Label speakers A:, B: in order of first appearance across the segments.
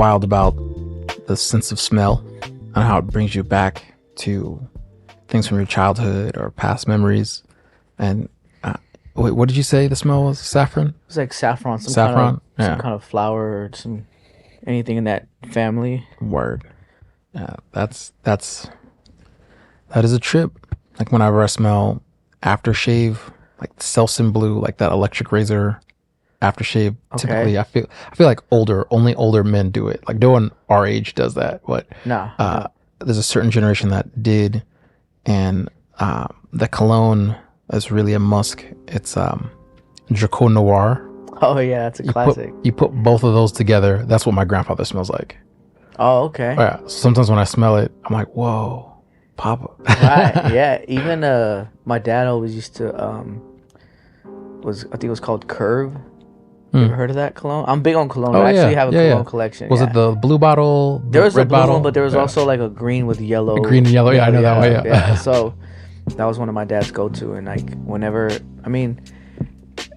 A: wild about the sense of smell and how it brings you back to things from your childhood or past memories. And wait, what did you say the smell was? Saffron?
B: It was like saffron.
A: Saffron?
B: Some kind of flower or anything in that family.
A: Word. Yeah, that is a trip. Like whenever I smell aftershave, like Selsun Blue, like that electric razor aftershave.
B: Okay.
A: Typically, I feel like only older men do it. Like no one our age does that. But
B: No.
A: There's a certain generation that did, and the cologne is really a musk. It's Draco Noir.
B: Oh yeah, that's a classic.
A: You put both of those together. That's what my grandfather smells like.
B: Oh, okay.
A: Yeah. Sometimes when I smell it, I'm like, whoa, Papa.
B: Right. Yeah. Even my dad always used to I think it was called Curve. You ever heard of that cologne? I'm big on cologne. I actually have a cologne collection.
A: Was it the blue bottle?
B: There was a
A: red
B: blue
A: bottle?
B: one, but there was also like a green with yellow.
A: Green and yellow. Yeah, I know that way. Yeah.
B: So that was one of my dad's go-to, and like whenever, I mean,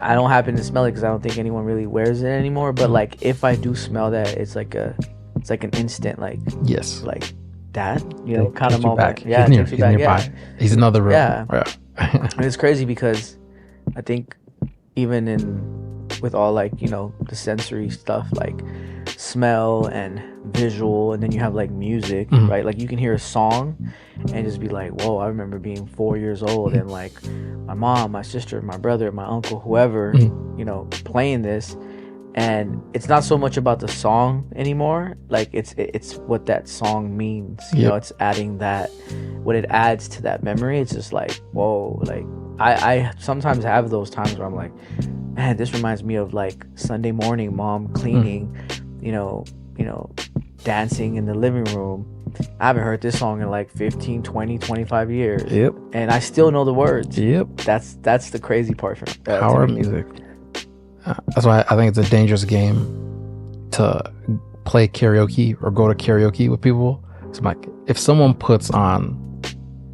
B: I don't happen to smell it because I don't think anyone really wears it anymore. But like if I do smell that, it's like an instant like like that, you know, kind of moment.
A: Back.
B: Yeah,
A: he's
B: takes you back.
A: nearby.
B: Yeah,
A: he's another room.
B: Yeah. And it's crazy because I think even with all like, you know, the sensory stuff like smell and visual, and then you have like music, right? Like you can hear a song and just be like, whoa, I remember being 4 years old and like my mom, my sister, my brother, my uncle, whoever, you know, playing this. And it's not so much about the song anymore. Like it's what that song means. You know, it's adding that, what it adds to that memory. It's just like, whoa, like I sometimes have those times where I'm like, man, this reminds me of like Sunday morning, mom cleaning, you know, dancing in the living room. I haven't heard this song in like 15, 20, 25 years.
A: Yep.
B: And I still know the words.
A: Yep.
B: That's the crazy part for me.
A: Power of music. That's why I think it's a dangerous game to play karaoke or go to karaoke with people. It's like if someone puts on,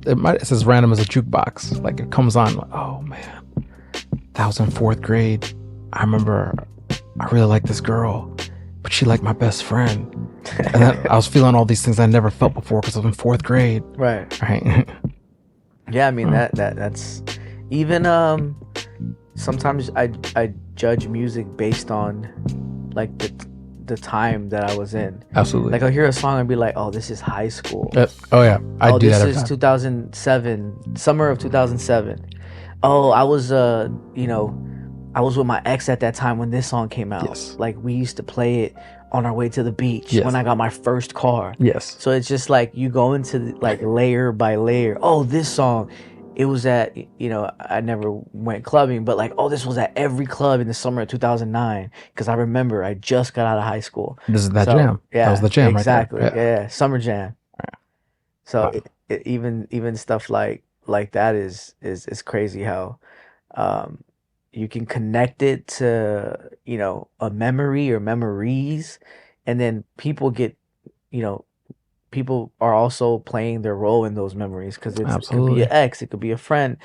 A: it's as random as a jukebox. Like it comes on, like, oh man, that was in fourth grade. I remember I really liked this girl, but she liked my best friend. And then I was feeling all these things I never felt before because I was in fourth grade.
B: Right. Yeah, I mean that's even sometimes I judge music based on like the time that I was in.
A: Absolutely.
B: Like I'll hear a song and be like, oh, this is high school.
A: Oh yeah, I do that every
B: this is
A: time.
B: 2007, summer of 2007. Oh, I was you know, I was with my ex at that time when this song came out.
A: Yes.
B: Like we used to play it on our way to the beach
A: Yes.
B: when I got my first car.
A: Yes.
B: So it's just like you go into like layer by layer. Oh, this song, it was at, you know, I never went clubbing, but like, oh, this was at every club in the summer of 2009 because I remember I just got out of high school.
A: This is that jam.
B: Yeah,
A: that was the jam.
B: Exactly.
A: Right there.
B: Yeah, summer jam.
A: Yeah.
B: So
A: Wow.
B: even stuff like that is crazy how you can connect it to, you know, a memory or memories, and then people get, you know, people are also playing their role in those memories because it could be an ex, it could be a friend,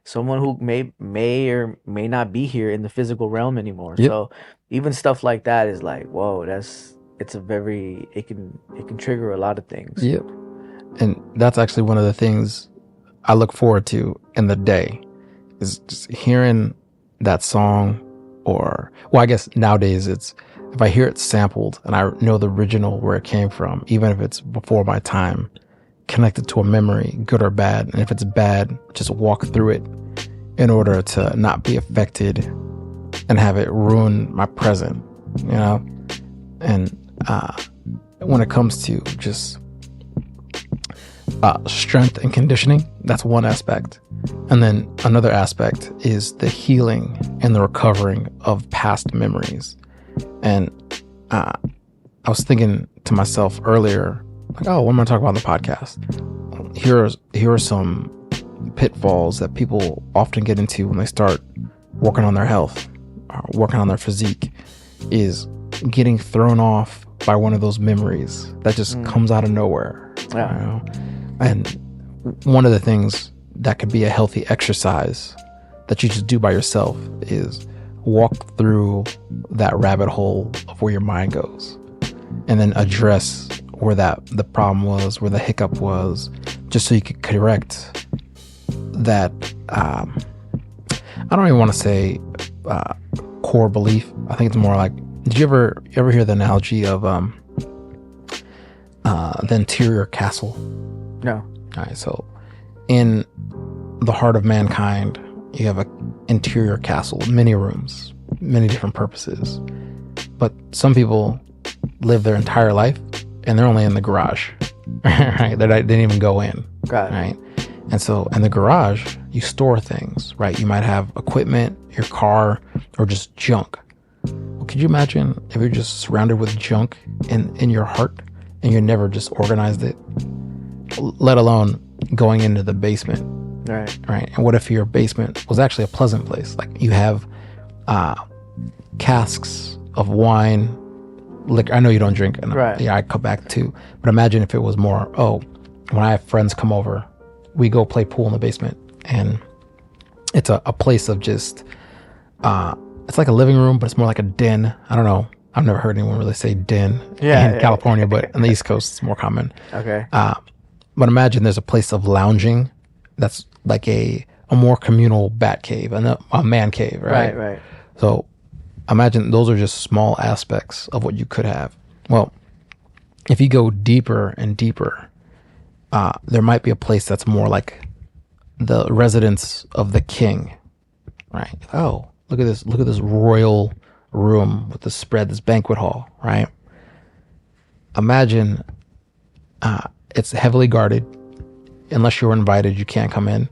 B: someone who may or may not be here in the physical realm anymore.
A: Yep.
B: So even stuff like that is like, whoa, it can trigger a lot of things.
A: Yep. And that's actually one of the things I look forward to in the day is just hearing that song, or well, I guess nowadays it's if I hear it sampled and I know the original where it came from, even if it's before my time, connected to a memory, good or bad. And if it's bad, just walk through it in order to not be affected and have it ruin my present, you know? And when it comes to just strength and conditioning, that's one aspect. And then another aspect is the healing and the recovering of past memories. And I was thinking to myself earlier, like, oh, what am I talking about on the podcast? Here are some pitfalls that people often get into when they start working on their health, working on their physique, is getting thrown off by one of those memories that just comes out of nowhere.
B: Yeah.
A: You know? And one of the things that could be a healthy exercise that you just do by yourself is walk through that rabbit hole of where your mind goes. and then address where the problem was, where the hiccup was, just so you could correct that. I don't even want to say core belief. I think it's more like, did you ever hear the analogy of the interior castle?
B: No.
A: All right, so in the heart of mankind, you have an interior castle, many rooms, many different purposes. But some people live their entire life and they're only in the garage, right? They didn't even go in, right? And so in the garage, you store things, right? You might have equipment, your car, or just junk. Well, could you imagine if you're just surrounded with junk in your heart and you never just organized it, let alone going into the basement, right? And what if your basement was actually a pleasant place? Like you have casks of wine, liquor. I know you don't drink, and yeah, I come back too. But imagine if it was more, when I have friends come over, we go play pool in the basement, and it's a place of just, it's like a living room, but it's more like a den. I don't know. I've never heard anyone really say den in California, but on the East Coast, it's more common.
B: Okay.
A: But imagine there's a place of lounging that's like a more communal bat cave and a man cave, right?
B: Right.
A: So imagine those are just small aspects of what you could have. Well, if you go deeper and deeper, there might be a place that's more like the residence of the king, right? Oh, look at this royal room with this banquet hall, right? Imagine it's heavily guarded. Unless you're invited, you can't come in.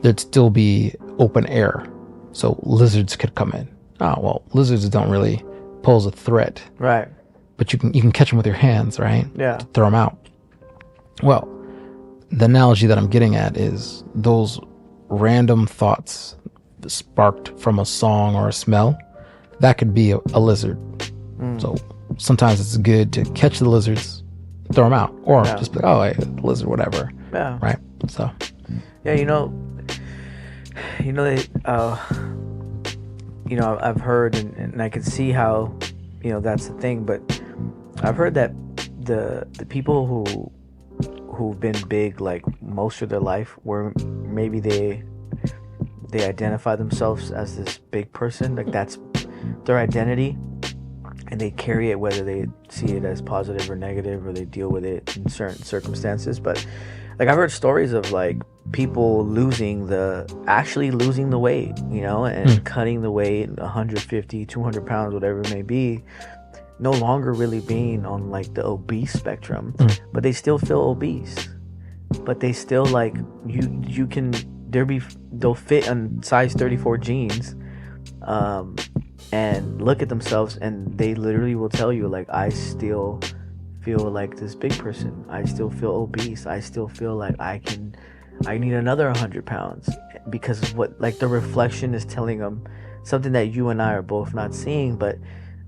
A: There'd still be open air, so lizards could come in. Oh, well, lizards don't really pose a threat.
B: Right.
A: But you can catch them with your hands, right?
B: Yeah.
A: Throw them out. Well, the analogy that I'm getting at is those random thoughts sparked from a song or a smell, that could be a lizard. So sometimes it's good to catch the lizards, throw them out, or just be like, oh, hey, lizard, whatever.
B: Yeah.
A: Right. So.
B: Yeah, I've heard and I can see how, that's the thing, but I've heard that the people who've been big like most of their life, where maybe they identify themselves as this big person, like that's their identity, and they carry it whether they see it as positive or negative, or they deal with it in certain circumstances. But like I've heard stories of like people losing the weight, and cutting the weight 150, 200 pounds, whatever it may be, no longer really being on like the obese spectrum, but they still feel obese, but they still like they'll fit on size 34 jeans, and look at themselves, and they literally will tell you like, I still feel like this big person, I still feel obese, I still feel like I need another 100 pounds, because of what like the reflection is telling them, something that you and I are both not seeing. But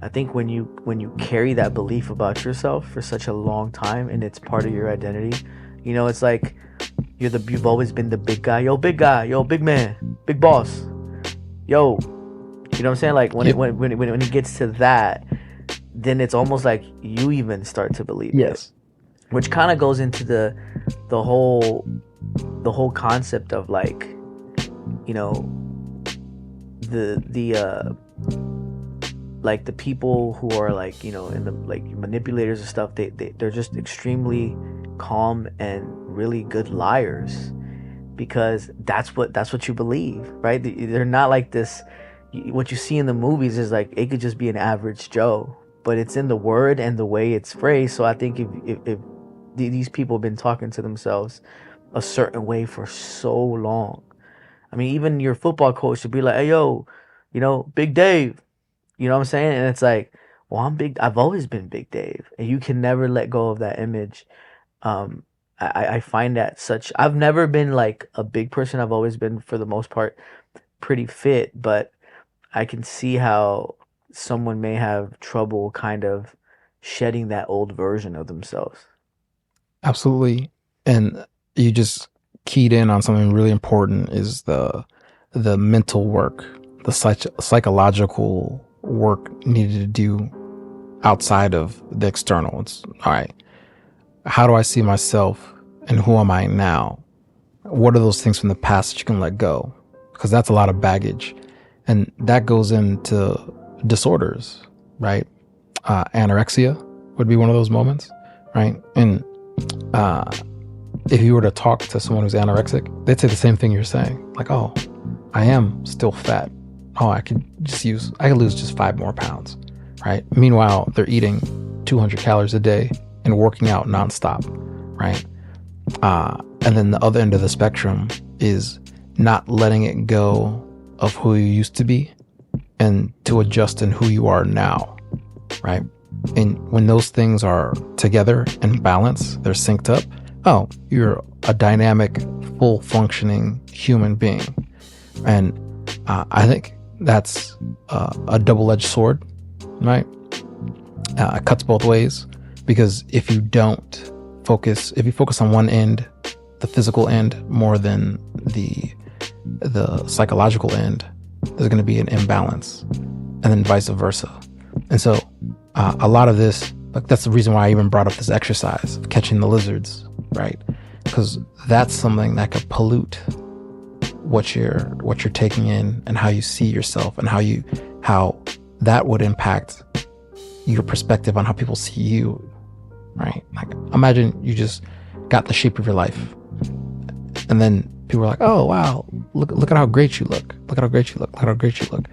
B: I think when you carry that belief about yourself for such a long time, and it's part of your identity, it's like you've always been the big guy, yo, big man, big boss, yo, you know what I'm saying? Like when it gets to that, then it's almost like you even start to believe it, which kind of goes into the whole concept of like, like the people who are like, in the like manipulators and stuff, they're just extremely calm and really good liars, because that's what you believe, right? They're not like this. What you see in the movies is like, it could just be an average Joe, but it's in the word and the way it's phrased. So I think if these people have been talking to themselves a certain way for so long, I mean, even your football coach should be like, hey, yo, Big Dave, you know what I'm saying? And it's like, well, I've always been Big Dave, and you can never let go of that image. I find that I've never been like a big person. I've always been, for the most part, pretty fit, but I can see how someone may have trouble kind of shedding that old version of themselves.
A: Absolutely. And you just keyed in on something really important, is the mental work, the psychological work needed to do outside of the external. It's all right. How do I see myself and who am I now? What are those things from the past that you can let go? Because that's a lot of baggage. And that goes into disorders, right? Anorexia would be one of those moments, right? And if you were to talk to someone who's anorexic, they'd say the same thing you're saying. Like, oh, I am still fat. Oh, I could lose just 5 more pounds, right? Meanwhile, they're eating 200 calories a day and working out nonstop, right? And then the other end of the spectrum is not letting it go of who you used to be and to adjust in who you are now, right? And when those things are together and balanced, they're synced up, oh, you're a dynamic, full functioning human being. And I think that's a double-edged sword, right? It cuts both ways, because if you focus on one end, the physical end, more than the psychological end, there's going to be an imbalance, and then vice versa. And so a lot of this, like, that's the reason why I even brought up this exercise of catching the lizards, right? Because that's something that could pollute what you're taking in and how you see yourself, and how that would impact your perspective on how people see you, right? Like, imagine you just got the shape of your life, and then people are like, oh wow, look at how great you look, look at how great you look, look at how great you look.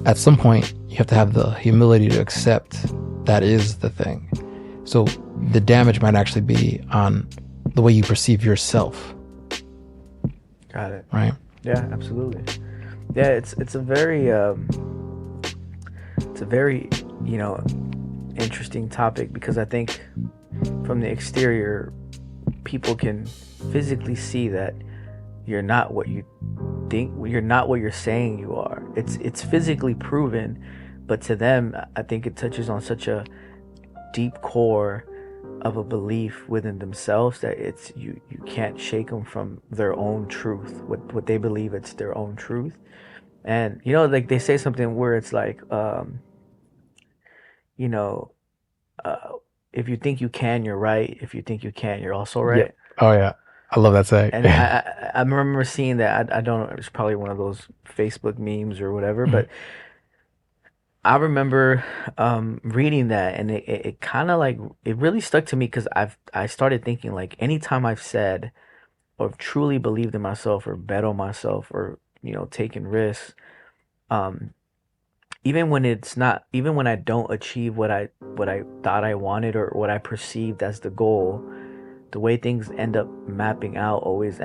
A: At some point you have to have the humility to accept that is the thing. So the damage might actually be on the way you perceive yourself.
B: Got it.
A: Right?
B: Yeah, absolutely. Yeah, it's a very interesting topic, because I think from the exterior people can physically see that you're not what you think, you're not what you're saying you are. It's physically proven, but to them, I think it touches on such a deep core of a belief within themselves that it's you can't shake them from their own truth, what they believe it's their own truth. And like they say something where it's like if you think you can, you're right. If you think you can't, you're also right.
A: Yeah. Oh yeah, I love that saying.
B: And I remember seeing that. I don't know, it's probably one of those Facebook memes or whatever, but I remember reading that, and it kind of like, it really stuck to me, because I started thinking, like, anytime I've said or truly believed in myself or bet on myself or taken risks, even when I don't achieve what I thought I wanted or what I perceived as the goal, the way things end up mapping out always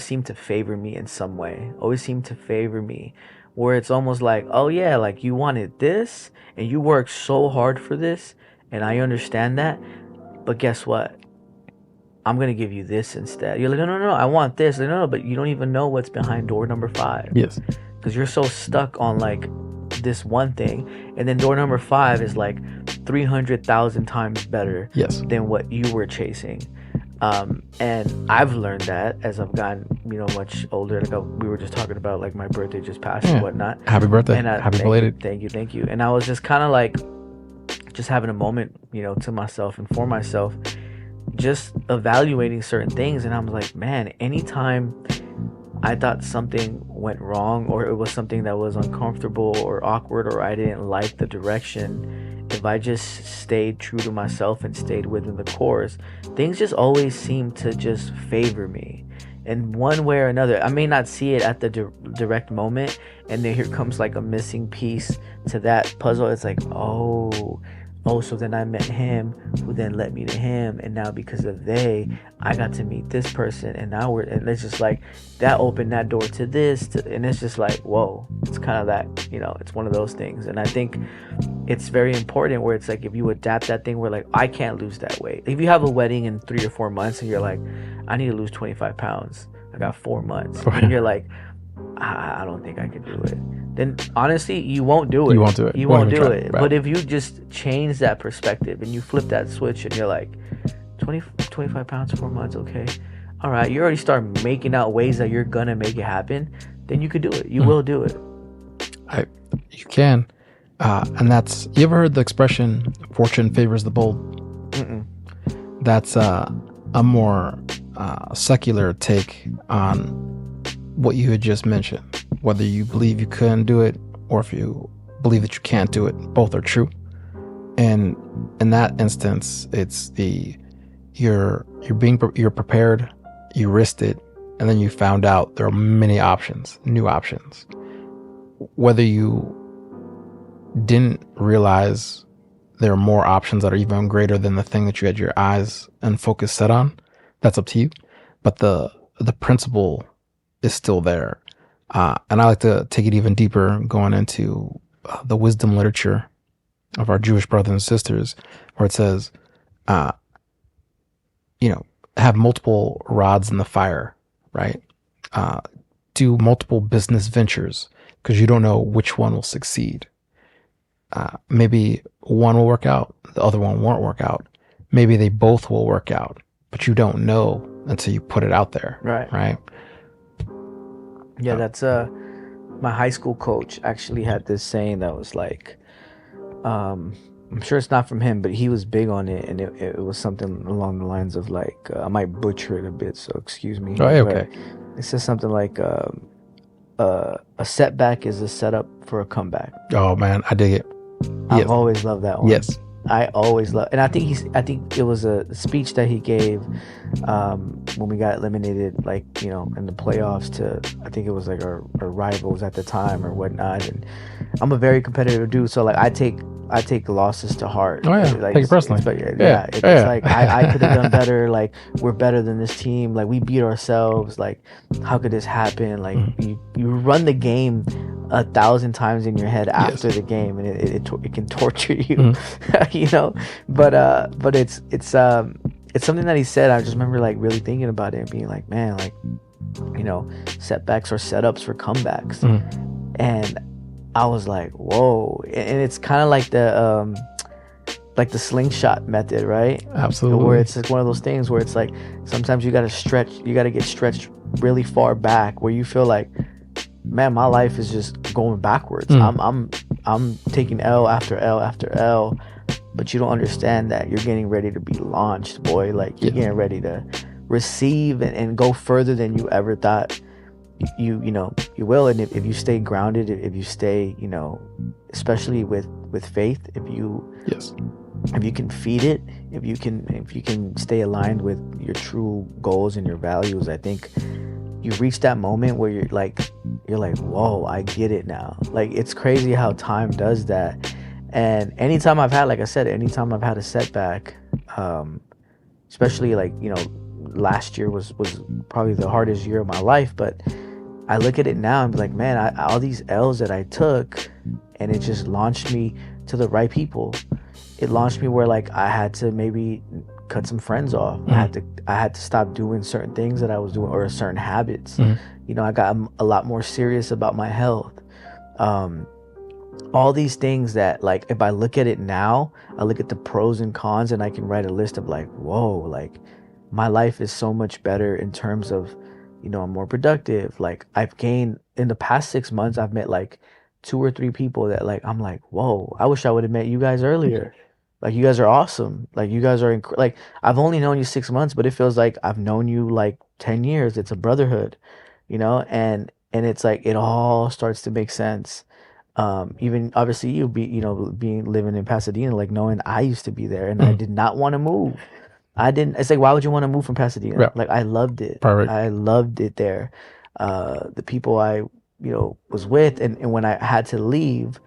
B: seem to favor me in some way. Always seem to favor me, where it's almost like, oh yeah, like, you wanted this and you worked so hard for this, and I understand that, but guess what? I'm gonna give you this instead. You're like, no, I want this. Like, no, but you don't even know what's behind door number 5.
A: Yes.
B: Because you're so stuck on like this one thing, and then door number 5 is like 300,000 times better than what you were chasing. And I've learned that as I've gotten much older. Like, we were just talking about, like, my birthday just passed and whatnot.
A: Happy birthday. And happy belated.
B: Thank you. And I was just kind of like just having a moment to myself and for myself, just evaluating certain things. And I was like, man, anytime I thought something went wrong, or it was something that was uncomfortable or awkward, or I didn't like the direction, if I just stayed true to myself and stayed within the course, things just always seem to just favor me in one way or another. I may not see it at the direct moment, and then here comes like a missing piece to that puzzle. It's like, oh, so then I met him, who then led me to him, and now because of I got to meet this person, and now and it's just like that opened that door to this, and it's just like, whoa. It's kind of that, it's one of those things. And I think it's very important, where it's like, if you adapt that thing where, like, I can't lose that weight. If you have a wedding in 3 or 4 months and you're like, I need to lose 25 pounds, I got 4 months, and you're like, I don't think I can do it, then honestly, you won't do it.
A: You won't do it.
B: Right. But if you just change that perspective and you flip that switch and you're like, 25 pounds, 4 months, okay, all right, you already start making out ways that you're gonna make it happen, then you could do it. You will do it.
A: You can. And that's, you ever heard the expression "fortune favors the bold"?
B: Mm-mm.
A: That's a more secular take on what you had just mentioned. Whether you believe you can do it or if you believe that you can't do it, both are true. And in that instance, it's you're prepared, you risked it, and then you found out there are many options, new options. Whether you didn't realize there are more options that are even greater than the thing that you had your eyes and focus set on, that's up to you. But the principle is still there. And I like to take it even deeper, going into the wisdom literature of our Jewish brothers and sisters, where it says, have multiple rods in the fire, right? Do multiple business ventures because you don't know which one will succeed. Maybe one will work out, the other one won't work out. Maybe they both will work out, but you don't know until you put it out there. Right.
B: Yeah, that's my high school coach actually had this saying that was like, I'm sure it's not from him, but he was big on it, and it was something along the lines of like, I might butcher it a bit, so excuse me.
A: Oh, okay.
B: It says something like, a setback is a setup for a comeback.
A: Oh man, I dig it. Yes.
B: I've always loved that one.
A: Yes.
B: I always love, and I think it was a speech that he gave when we got eliminated, like, in the playoffs to, I think it was like our rivals at the time or whatnot. And I'm a very competitive dude, so like I take losses to heart.
A: Oh yeah,
B: like,
A: take it personally.
B: It's like I could have done better. Like, we're better than this team. Like, we beat ourselves. Like, how could this happen? Like, you run the game 1,000 times in your head after the game, and it can torture you. But it's something that he said. I just remember like really thinking about it and being like, man, like, setbacks are setups for comebacks. And I was like, whoa. And it's kind of like the slingshot method, right?
A: Absolutely.
B: Where it's like one of those things where it's like sometimes you got to get stretched really far back, where you feel like, man, my life is just going backwards. I'm taking L after L after L, but you don't understand that you're getting ready to be launched, boy. Like, you're getting ready to receive and go further than you ever thought you will. And if you stay grounded, if you stay, especially with faith, if you can feed it, if you can stay aligned with your true goals and your values, I think you reach that moment where you're like, whoa, I get it now. Like, it's crazy how time does that. And anytime I've had, like I said, a setback, especially like, last year was probably the hardest year of my life, but I look at it now and be like, man, all these L's that I took, and it just launched me to the right people. It launched me where like I had to maybe cut some friends off. I had to stop doing certain things that I was doing, or certain habits. I got a lot more serious about my health. All these things that, like, if I look at it now, I look at the pros and cons, and I can write a list of like, whoa, like my life is so much better in terms of, I'm more productive. Like, I've gained in the past 6 months, I've met like 2 or 3 people that like, I'm like, whoa, I wish I would have met you guys earlier. Like, you guys are awesome. Like, you guys are like, I've only known you 6 months, but it feels like I've known you like 10 years. It's a brotherhood, and it's like, it all starts to make sense. Even obviously you living in Pasadena, like knowing I used to be there and I did not want to move. It's like, why would you want to move from Pasadena?
A: Yeah.
B: Like, I loved it.
A: Perfect.
B: I loved it there. The people I, was with, and when I had to leave,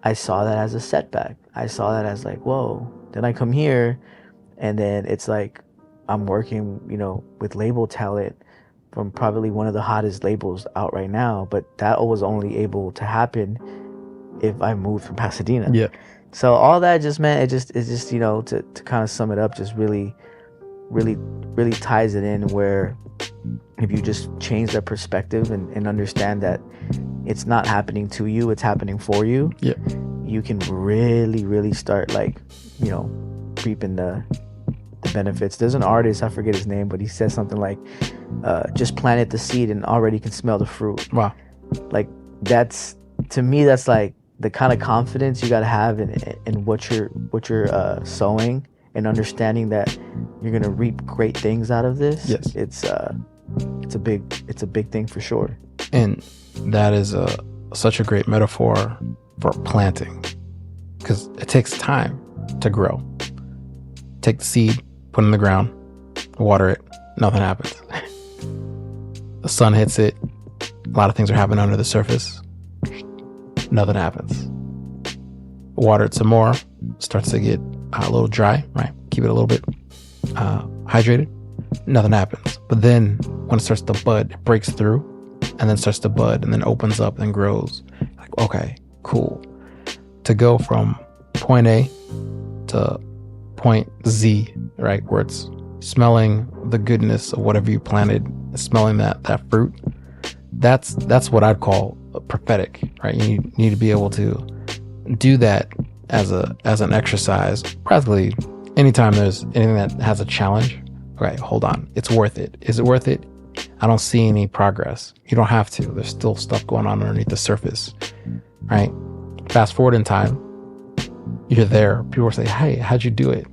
B: I saw that as a setback. I saw that as like, whoa. Then I come here, and then it's like I'm working, with label talent from probably one of the hottest labels out right now. But that was only able to happen if I moved from Pasadena.
A: Yeah.
B: So all that just meant it's just to kind of sum it up, just really ties it in, where if you just change that perspective and understand that it's not happening to you, it's happening for you.
A: Yeah.
B: You can really start like, reaping the benefits. There's an artist, I forget his name, but he says something like, just planted the seed and already can smell the fruit.
A: Wow.
B: Like, to me, that's like, the kind of confidence you got to have in what you're sowing, and understanding that you're gonna reap great things out of this.
A: Yes.
B: It's a big thing for sure.
A: And that is such a great metaphor for planting, because it takes time to grow. Take the seed, put it in the ground, water it, nothing happens. The sun hits it, a lot of things are happening under the surface, nothing happens. Water it some more, starts to get a little dry, right? Keep it a little bit hydrated, nothing happens. But then when it starts to bud, it breaks through and then starts to bud and then opens up and grows. Like, okay, cool. To go from point A to point Z, right, where it's smelling the goodness of whatever you planted, smelling that fruit, that's what I'd call prophetic, right? You need to be able to do that as an exercise practically anytime there's anything that has a challenge. Okay, hold on, it's worth it. Is it worth it? I don't see any progress. You don't have to. There's still stuff going on underneath the surface, right? Fast forward in time, you're there. People say, hey, how'd you do it?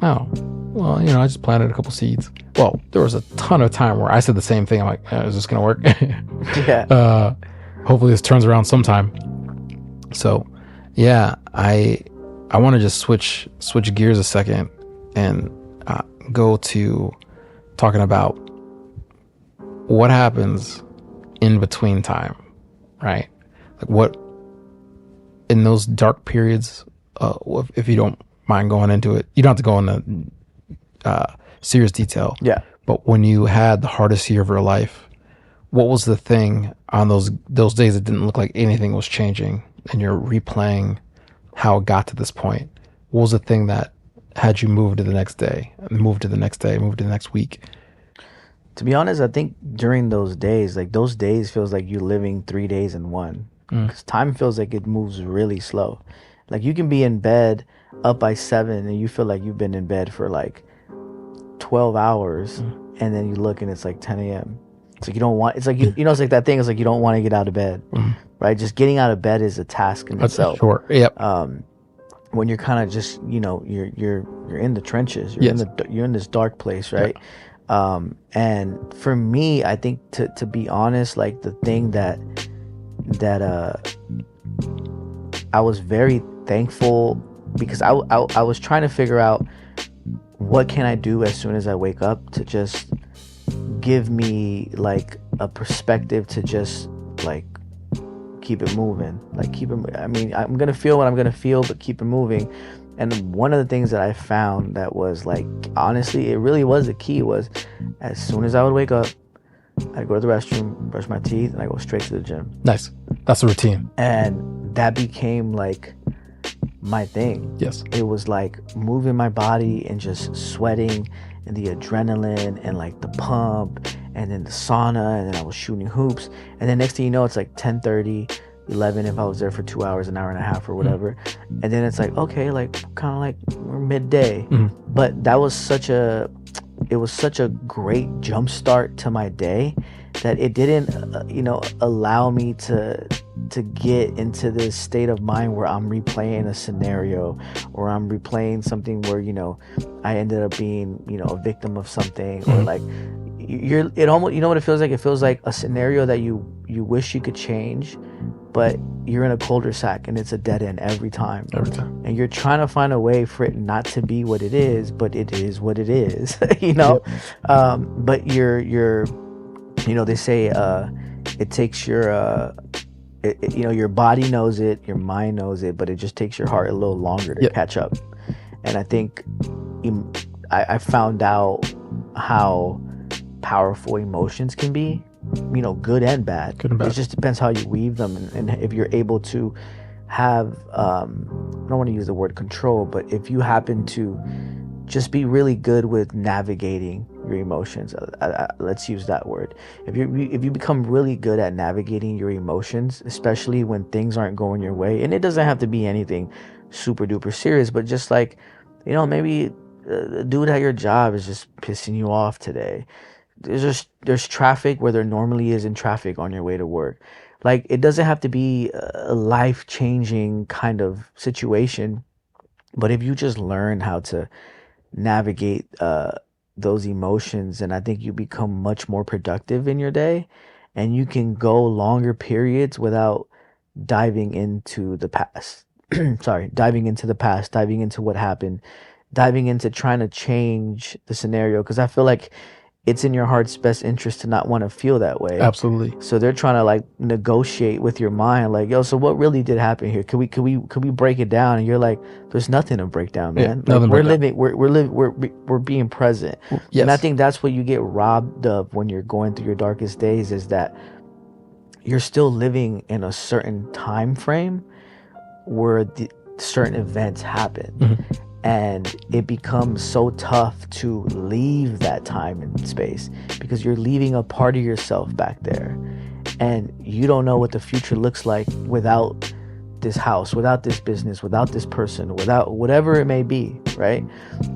A: Oh, well, I just planted a couple seeds. Well, there was a ton of time where I said the same thing. I'm like, is this gonna work?
B: Yeah.
A: Hopefully this turns around sometime. So yeah, I want to just switch gears a second and go to talking about what happens in between time, right? Like what in those dark periods, if you don't mind going into it, you don't have to go into serious detail.
B: Yeah.
A: But when you had the hardest year of your life, what was the thing on those days that didn't look like anything was changing, and you're replaying how it got to this point? What was the thing that had you move to the next day, move to the next day, move to the next week?
B: To be honest, I think during those days, like those days feels like you living 3 days in one. Because time feels like it moves really slow. Like you can be in bed up by 7 and you feel like you've been in bed for like 12 hours, and then you look and it's like 10 a.m. It's like you don't want, it's like, it's like that thing, it's like you don't want to get out of bed, right? Just getting out of bed is a task in itself.
A: Sure. Yep.
B: When you're kind of just, you're in the trenches, you're in this dark place, right? Yeah. And for me, I think to be honest, like the thing that I was very thankful, because I was trying to figure out what can I do as soon as I wake up to just give me like a perspective to just like keep it moving, I'm gonna feel what I'm gonna feel, but keep it moving. And one of the things that I found that was like, honestly, it really was the key, was as soon as I would wake up, I'd go to the restroom, brush my teeth, and I go straight to the gym.
A: Nice. That's a routine.
B: And that became like my thing.
A: Yes.
B: It was like moving my body and just sweating, and the adrenaline and like the pump, and then the sauna, and then I was shooting hoops, and then next thing you know, it's like 10:30, 11 if I was there for 2 hours, an hour and a half or whatever. And then it's like, okay, like kind of like we're midday. But that was such a great jump start to my day that it didn't allow me to get into this state of mind where I'm replaying a scenario, or I'm replaying something where I ended up being a victim of something, or like it almost, what it feels like? It feels like a scenario that you wish you could change, but you're in a cul-de-sac and it's a dead end every time. And you're trying to find a way for it not to be what it is, but it is what it is. Yep. But you're they say it takes your your body knows it, your mind knows it, but it just takes your heart a little longer to catch up. And I think I found out how powerful emotions can be, good and bad. It just depends how you weave them, and if you're able to have I don't want to use the word control, but if you happen to just be really good with navigating your emotions, let's use that word. If you become really good at navigating your emotions, especially when things aren't going your way, and it doesn't have to be anything super duper serious, but just like maybe the dude at your job is just pissing you off today. there's traffic where there normally isn't traffic on your way to work. Like, it doesn't have to be a life changing kind of situation, but if you just learn how to navigate those emotions, and I think you become much more productive in your day, and you can go longer periods without diving into the past. Sorry, diving into the past, diving into what happened, diving into trying to change the scenario, because I feel like it's in your heart's best interest to not want to feel that way.
A: Absolutely.
B: So they're trying to like negotiate with your mind, like, yo, so what really did happen here? Could we break it down? And you're like, there's nothing to break down, man.
A: Yeah,
B: like,
A: we're
B: living, we're being present.
A: Yes.
B: And I think that's what you get robbed of when you're going through your darkest days, is that you're still living in a certain time frame where certain events happen.
A: Mm-hmm.
B: And it becomes so tough to leave that time and space, because you're leaving a part of yourself back there, and you don't know what the future looks like without this house, without this business, without this person, without whatever it may be, right?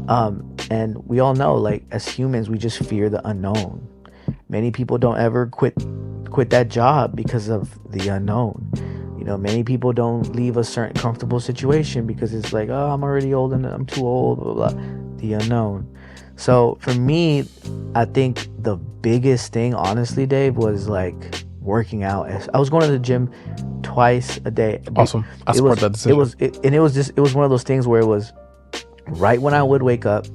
B: And we all know, like, as humans, we just fear the unknown. Many people don't ever quit that job because of the unknown. You know, many people don't leave a certain comfortable situation because it's like, oh, I'm already old and I'm too old, blah, blah, blah. The unknown. So for me, I think the biggest thing, honestly, Dave, was like working out. I was going to the gym twice a day.
A: Awesome. I support that decision.
B: It was one of those things where it was right when I would wake up,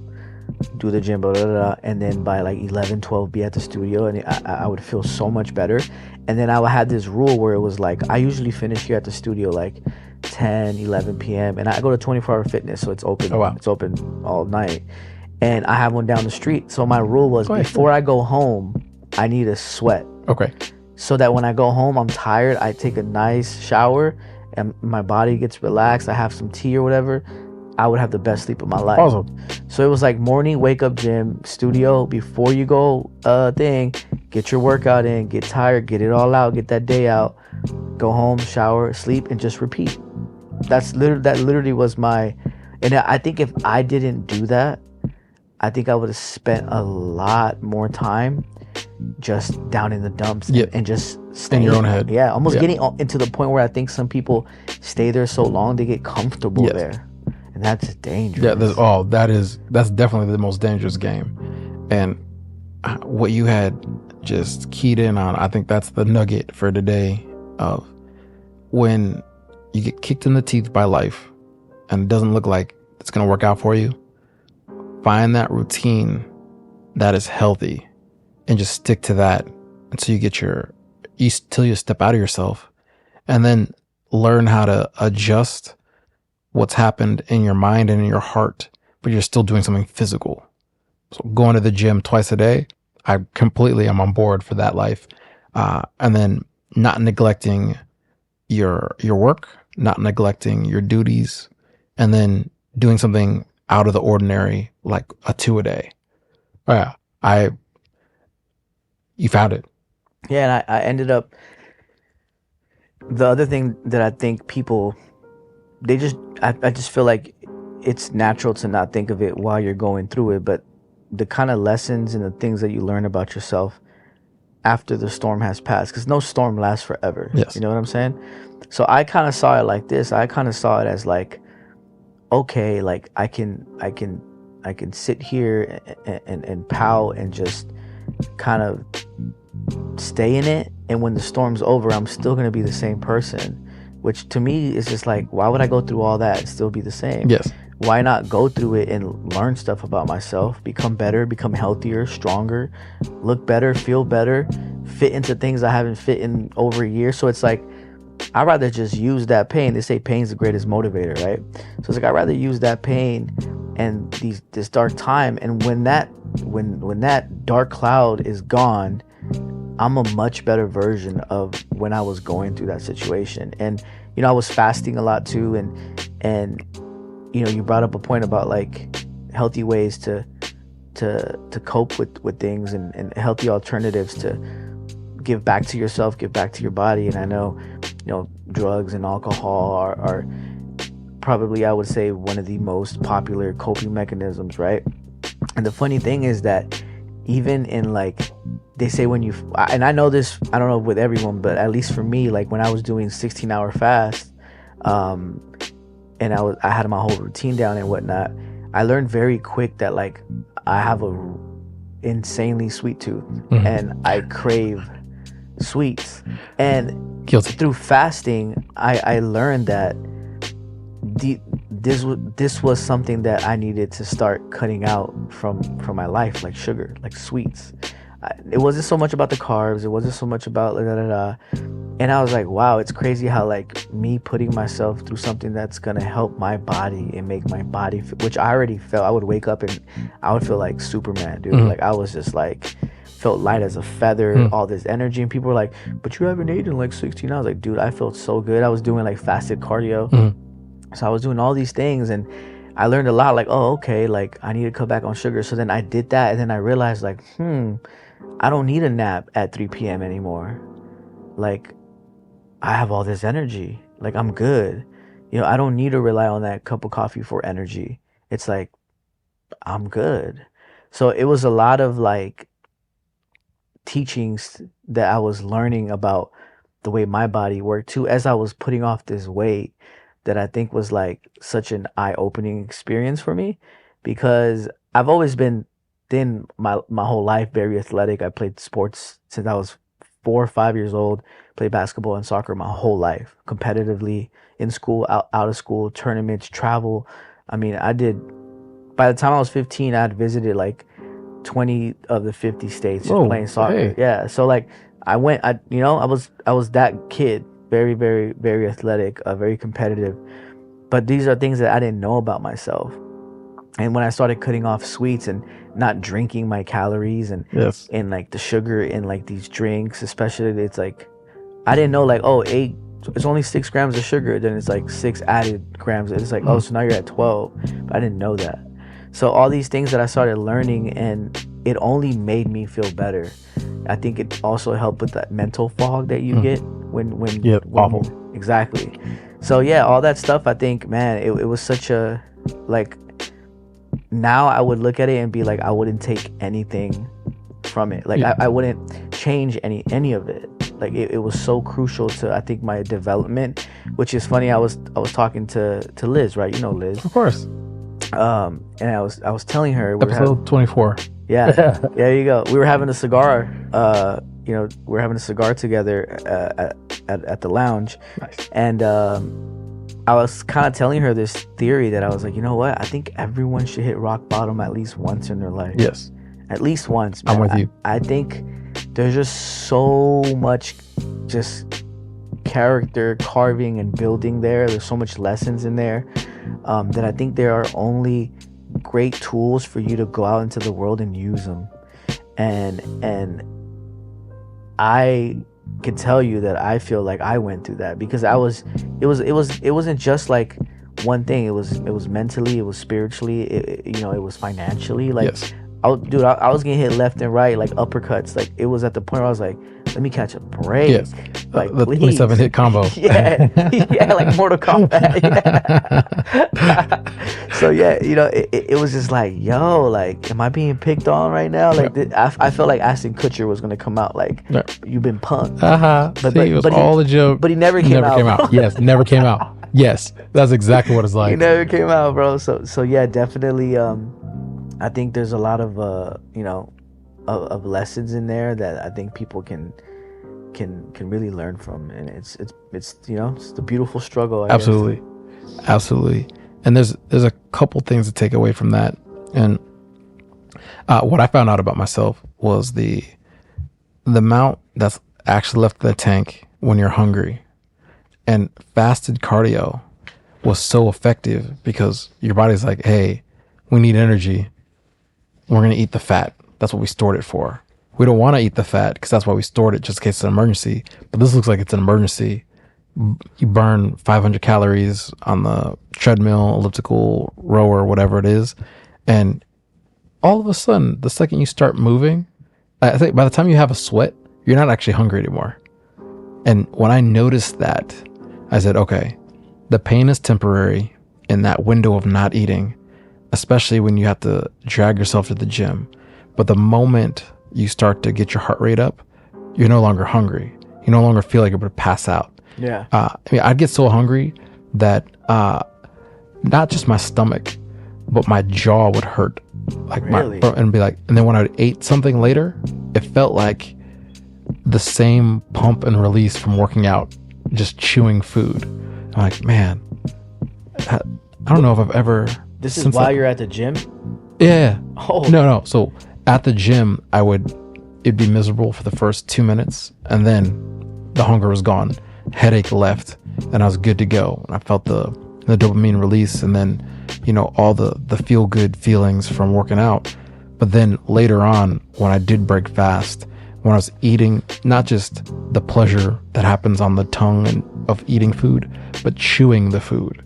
B: do the gym, blah, blah, blah, and then by like 11, 12 be at the studio, and I would feel so much better. And then I would have this rule where it was like, I usually finish here at the studio like 10, 11 p.m. and I go to 24-hour fitness, so it's open.
A: Oh, wow.
B: It's open all night. And I have one down the street. So my rule was, before I go home, I need a sweat.
A: Okay.
B: So that when I go home, I'm tired, I take a nice shower and my body gets relaxed, I have some tea or whatever, I would have the best sleep of my life.
A: Awesome.
B: So it was like morning, wake up, gym, studio, before you go get your workout in, get tired, get it all out, get that day out, go home, shower, sleep, and just repeat. That literally was my, and I think if I didn't do that, I think I would have spent a lot more time just down in the dumps and just staying
A: in your own head.
B: Yeah, almost getting into the point where I think some people stay there so long they get comfortable there. And that's dangerous.
A: Yeah, that's definitely the most dangerous game. And what you had just keyed in on, I think that's the nugget for today, of when you get kicked in the teeth by life and it doesn't look like it's going to work out for you, find that routine that is healthy and just stick to that until you get till you step out of yourself, and then learn how to adjust what's happened in your mind and in your heart, but you're still doing something physical. So going to the gym twice a day, I completely am on board for that life. And then not neglecting your work, not neglecting your duties, and then doing something out of the ordinary, like a 2 a day. Oh yeah, you found it.
B: Yeah, and I ended up, the other thing that I think people, I just feel like it's natural to not think of it while you're going through it, but the kind of lessons and the things that you learn about yourself after the storm has passed, because no storm lasts forever.
A: Yes.
B: You know what I'm saying? So I kind of saw it like this. I kind of saw it as like, okay, like I can sit here and pout and just kind of stay in it, and when the storm's over, I'm still gonna be the same person. Which to me is just like, why would I go through all that and still be the same?
A: Yes.
B: Why not go through it and learn stuff about myself, become better, become healthier, stronger, look better, feel better, fit into things I haven't fit in over a year. So it's like, I'd rather just use that pain. They say pain's the greatest motivator, right? So it's like, I'd rather use that pain and this dark time. And when that dark cloud is gone, I'm a much better version of when I was going through that situation. And, you know, I was fasting a lot too. And, you know, you brought up a point about like healthy ways to cope with things, and healthy alternatives to give back to yourself, give back to your body. And I know, you know, drugs and alcohol are probably, I would say, one of the most popular coping mechanisms, right? And the funny thing is that even in like, they say when you, and I know this, I don't know with everyone, but at least for me, like when I was doing 16-hour fast, and I had my whole routine down and whatnot, I learned very quick that like I have a insanely sweet tooth, and I crave sweets. And
A: Guilty.
B: through fasting, I learned that this was something that I needed to start cutting out from my life, like sugar, like sweets. It wasn't so much about the carbs, it wasn't so much about and I was like, wow, it's crazy how like me putting myself through something that's gonna help my body and make my body which I already felt. I would wake up and I would feel like Superman, dude. Like I was just like, felt light as a feather, all this energy, and people were like, but you haven't eaten in like 16 hours. Like, dude, I felt so good. I was doing like fasted cardio, so I was doing all these things, and I learned a lot. Like, oh, okay, like I need to cut back on sugar. So then I did that, and then I realized like, I don't need a nap at 3 p.m. anymore. Like, I have all this energy. Like, I'm good. You know, I don't need to rely on that cup of coffee for energy. It's like, I'm good. So it was a lot of like teachings that I was learning about the way my body worked too, as I was putting off this weight, that I think was like such an eye-opening experience for me, because I've always been thin my whole life, very athletic. I played sports since I was 4 or 5 years old, played basketball and soccer my whole life, competitively, in school, out of school, tournaments, travel. I mean, by the time I was 15, I had visited like 20 of the 50 states just playing soccer. Hey. Yeah. So like I was that kid, very, very, very athletic, very competitive. But these are things that I didn't know about myself. And when I started cutting off sweets and not drinking my calories and like the sugar in like these drinks, especially, it's like, I didn't know like, oh, it's only 6 grams of sugar. Then it's like 6 added grams. It's like, oh, so now you're at 12. But I didn't know that. So all these things that I started learning, and it only made me feel better. I think it also helped with that mental fog that you get when awful. Exactly. So yeah, all that stuff, I think, man, it was such a, like, now I would look at it and be like, I wouldn't take anything from it. Like I wouldn't change any of it. Like it was so crucial to, I think, my development, which is funny. I was talking to Liz, right? You know Liz.
A: Of course.
B: And I was telling her,
A: episode 24.
B: Yeah. There you go. We were having a cigar. We're having a cigar together at the lounge. Nice. And I was kind of telling her this theory that I was like, you know what? I think everyone should hit rock bottom at least once in their life.
A: Yes.
B: At least once, man.
A: I'm with you.
B: I think there's just so much just character carving and building there. There's so much lessons in there that I think there are only great tools for you to go out into the world and use them. And I can tell you that I feel like I went through that, because it wasn't just like one thing. It was mentally, it was spiritually, it was financially. Like, yes. I was getting hit left and right, like uppercuts. Like, it was at the point where I was like, let me catch a break. Yes. Like,
A: the 27 hit combo.
B: yeah, like Mortal Kombat. Yeah. So yeah, it was just like, yo, like, am I being picked on right now? Like, I felt like Ashton Kutcher was gonna come out like, you've been punked.
A: But it was all a joke.
B: But he never came out.
A: Yes, never came out. Yes, that's exactly what it's like.
B: He never came out, bro. So yeah, definitely. I think there's a lot of of lessons in there that I think people can really learn from, and it's the beautiful struggle. I guess.
A: Absolutely. And there's a couple things to take away from that. And what I found out about myself was the amount that's actually left in the tank when you're hungry. And fasted cardio was so effective because your body's like, hey, we need energy. We're going to eat the fat. That's what we stored it for. We don't want to eat the fat because that's why we stored it, just in case it's an emergency. But this looks like it's an emergency. You burn 500 calories on the treadmill, elliptical, rower, whatever it is. And all of a sudden, the second you start moving, I think by the time you have a sweat, you're not actually hungry anymore. And when I noticed that, I said, okay, the pain is temporary in that window of not eating, especially when you have to drag yourself to the gym. But the moment you start to get your heart rate up, you're no longer hungry. You no longer feel like you're going to pass out.
B: Yeah.
A: I mean, I'd get so hungry that not just my stomach, but my jaw would hurt. Like
B: Really?
A: and be like, and then when I ate something later, it felt like the same pump and release from working out, just chewing food. I'm like, man, I don't know if I've ever.
B: This is while you're at the gym?
A: Yeah.
B: Oh.
A: No. So at the gym, it'd be miserable for the first 2 minutes, and then the hunger was gone, headache left, and I was good to go. I felt the dopamine release, and then, all the feel good feelings from working out. But then later on, when I did break fast, when I was eating, not just the pleasure that happens on the tongue and of eating food, but chewing the food,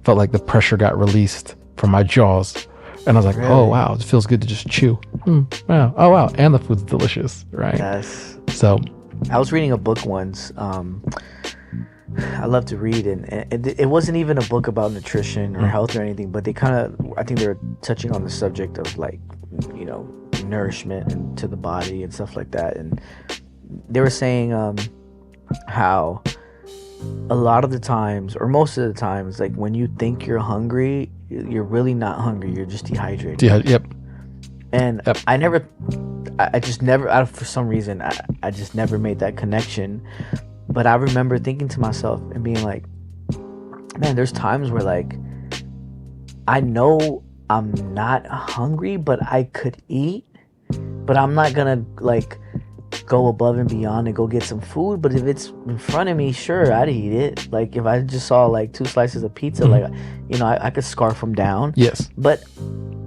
A: felt like the pressure got released from my jaws. And I was like,
B: Really?
A: oh, wow, it feels good to just chew. Wow. Oh, wow. And the food's delicious, right?
B: Yes.
A: So
B: I was reading a book once. I love to read, and it wasn't even a book about nutrition or health or anything, but I think they were touching on the subject of, like, nourishment and to the body and stuff like that. And they were saying how a lot of the times, or most of the times, like, when you think you're hungry, you're really not hungry, you're just dehydrated.
A: Yep.
B: And yep. I just never, for some reason, I just never made that connection. But I remember thinking to myself and being like, man, there's times where, like, I know I'm not hungry, but I could eat, but I'm not gonna, like, go above and beyond and go get some food. But if it's in front of me, sure, I'd eat it. Like, if I just saw, like, 2 slices of pizza, like, I could scarf them down.
A: Yes.
B: But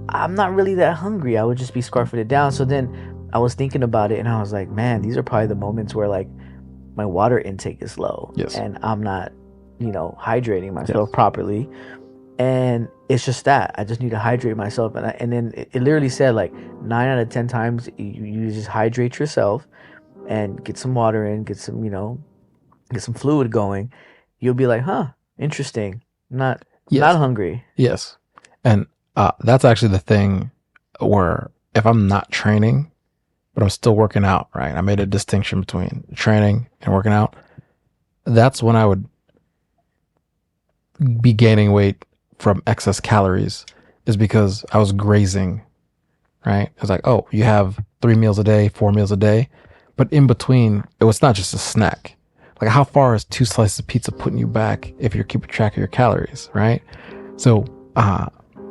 B: I'm not really that hungry. I would just be scarfing it down. So then I was thinking about it, and I was like, man, these are probably the moments where, like, my water intake is low.
A: Yes.
B: And I'm not, hydrating myself properly. And it's just that I just need to hydrate myself. And then it literally said, like, 9 out of 10 times you just hydrate yourself and get some water in, get some fluid going. You'll be like, huh, interesting. Not hungry.
A: Yes. And that's actually the thing where if I'm not training, but I'm still working out, right? I made a distinction between training and working out. That's when I would be gaining weight from excess calories, is because I was grazing, right? It's like, oh, you have 3 meals a day, 4 meals a day, but in between, it was not just a snack. Like, how far is 2 slices of pizza putting you back if you're keeping track of your calories, right? So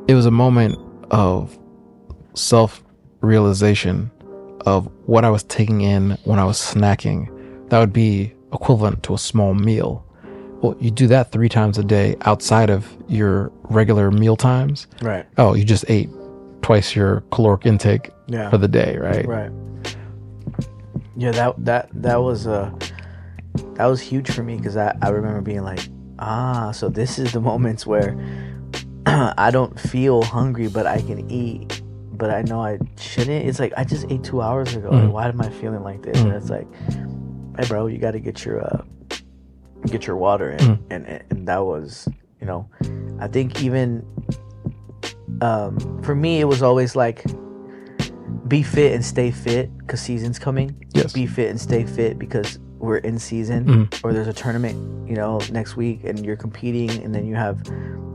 A: it was a moment of self-realization of what I was taking in when I was snacking. That would be equivalent to a small meal. Well, you do that 3 times a day outside of your regular meal times.
B: Right.
A: Oh, you just ate twice your caloric intake for the day, right?
B: Right. Yeah, that was huge for me, because I remember being like, so this is the moments where I don't feel hungry, but I can eat, but I know I shouldn't. It's like, I just ate 2 hours ago. Like, why am I feeling like this? And it's like, hey, bro, you got to get your water in. And that was, I think even for me, it was always like, be fit and stay fit because season's coming.
A: Yes.
B: Be fit and stay fit because we're in season, or there's a tournament, next week, and you're competing, and then you have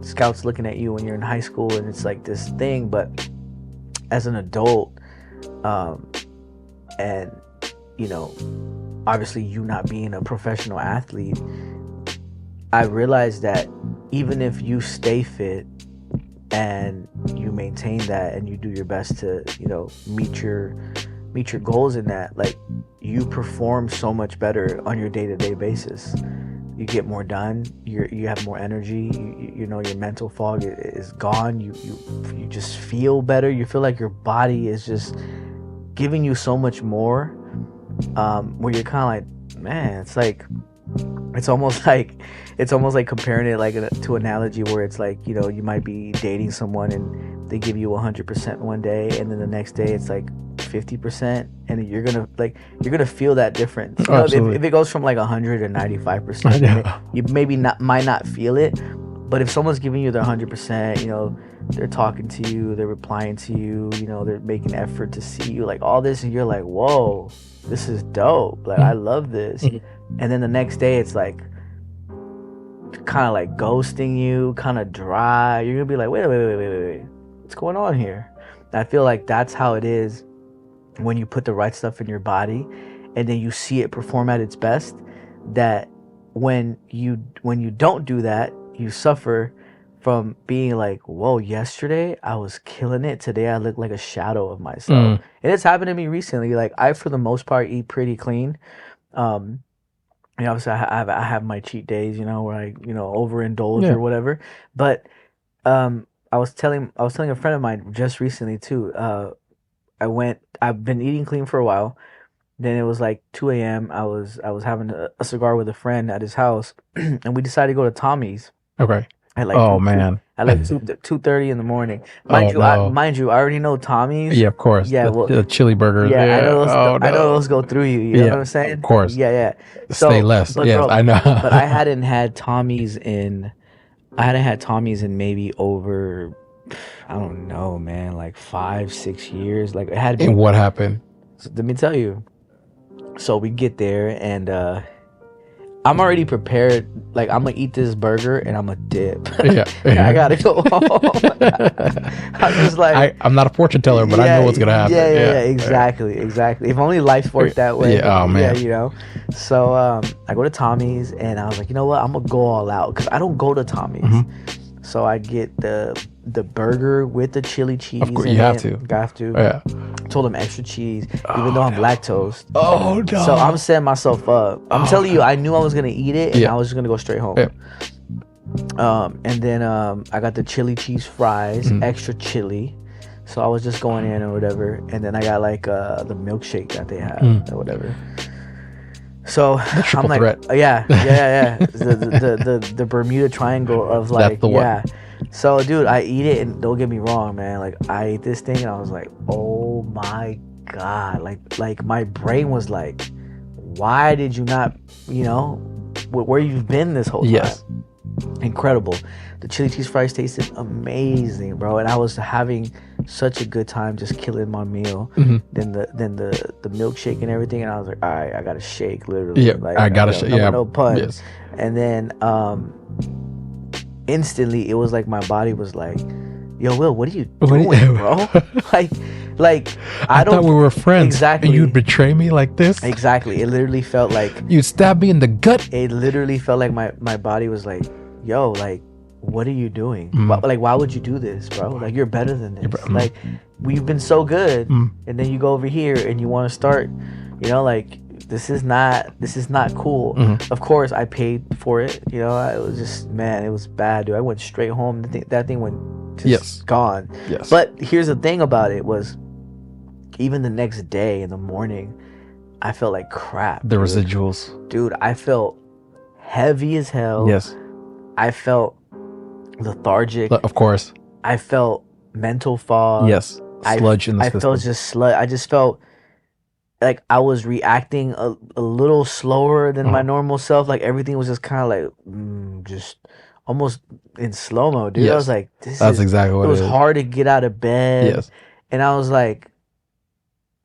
B: scouts looking at you when you're in high school, and it's like this thing. But as an adult, and obviously you not being a professional athlete, I realized that even if you stay fit and you maintain that and you do your best to meet your goals in that, like, you perform so much better on your day-to-day basis. You get more done, you have more energy, your mental fog is gone, you just feel better, you feel like your body is just giving you so much more, where you're kind of like, man, it's almost like comparing it like to analogy where it's like, you might be dating someone and they give you 100% one day, and then the next day it's like 50%, and you're gonna feel that difference. If it goes from like 100 to 95%, you might not feel it, But if someone's giving you their 100%, you know, they're talking to you, they're replying to you, you know, they're making effort to see you, like all this, and you're like, whoa, this is dope. Like, I love this. And then the next day, it's like kind of like ghosting you, kind of dry. You're gonna be like, wait, what's going on here? And I feel like that's how it is when you put the right stuff in your body, and then you see it perform at its best. That when you don't do that, you suffer from being like, whoa, yesterday I was killing it, today I look like a shadow of myself. And it's happened to me recently. Like, I for the most part eat pretty clean. You know, obviously I have my cheat days, you know, where I, you know, overindulge or whatever. But I was telling a friend of mine just recently too. I've been eating clean for a while. Then it was like 2 a.m. I was having a cigar with a friend at his house, and we decided to go to Tommy's.
A: Okay.
B: At like at like 2:30 in the morning. Mind you, I already know Tommy's.
A: Yeah, of course. Yeah, the chili burgers.
B: Yeah, I know those go through you. You know what I'm saying?
A: Of course.
B: Yeah.
A: So, stay less. Yes, bro, I know.
B: But I hadn't had Tommy's in maybe over, I don't know, man, like 5-6 years. Like, it had been.
A: And what happened?
B: So let me tell you. So we get there, and I'm already prepared. Like, I'm gonna eat this burger and I'm gonna dip. Yeah. I gotta go home. I'm just like,
A: I'm not a fortune teller, but I know what's gonna happen.
B: Yeah, exactly. If only life worked that way.
A: Yeah. Oh man.
B: Yeah, you know. So I go to Tommy's, and I was like, you know what? I'm gonna go all out, because I don't go to Tommy's. So I get the burger with the chili cheese.
A: Of course, you have to.
B: Yeah. Told him extra cheese, even though I'm lactose.
A: Oh no!
B: So I'm setting myself up. I'm telling you, I knew I was gonna eat it, and I was just gonna go straight home. Yeah. And then I got the chili cheese fries, extra chili. So I was just going in or whatever, and then I got like the milkshake that they have or whatever. So I'm like, yeah. The Bermuda Triangle of like,
A: that's the one.
B: So, dude, I eat it, and don't get me wrong, man. Like, I ate this thing, and I was like, oh my God. Like my brain was like, why did you not, you know, where you've been this whole time?
A: Yes.
B: Incredible. The chili cheese fries tasted amazing, bro. And I was having such a good time just killing my meal. Then the milkshake and everything, and I was like, all right, I got to shake, literally.
A: Yeah,
B: like,
A: I got to shake. Yeah.
B: No pun.
A: Yes.
B: And then instantly, it was like my body was like, yo, Will, what are you doing, bro? like
A: I thought we were friends.
B: Exactly.
A: And you'd betray me like this?
B: Exactly. It literally felt like
A: you stabbed me in the gut.
B: It literally felt like my body was like, yo, like, what are you doing? Why would you do this, bro? Like, you're better than this. Like, we've been so good, and then you go over here and you want to start, you know, like, this is not cool. Of course, I paid for it. You know, it was just, man, it was bad, dude. I went straight home. That thing went just gone.
A: Yes.
B: But here's the thing about it was, even the next day in the morning, I felt like crap.
A: The residuals.
B: Dude, I felt heavy as hell.
A: Yes.
B: I felt lethargic.
A: Of course.
B: I felt mental fog.
A: Yes. Sludge in the system.
B: I felt just sludge. I just felt like I was reacting a little slower than my normal self. Like, everything was just kind of like just almost in slow-mo, dude. I was like,
A: that's exactly what it is.
B: It was hard to get out of bed.
A: Yes.
B: And I was like,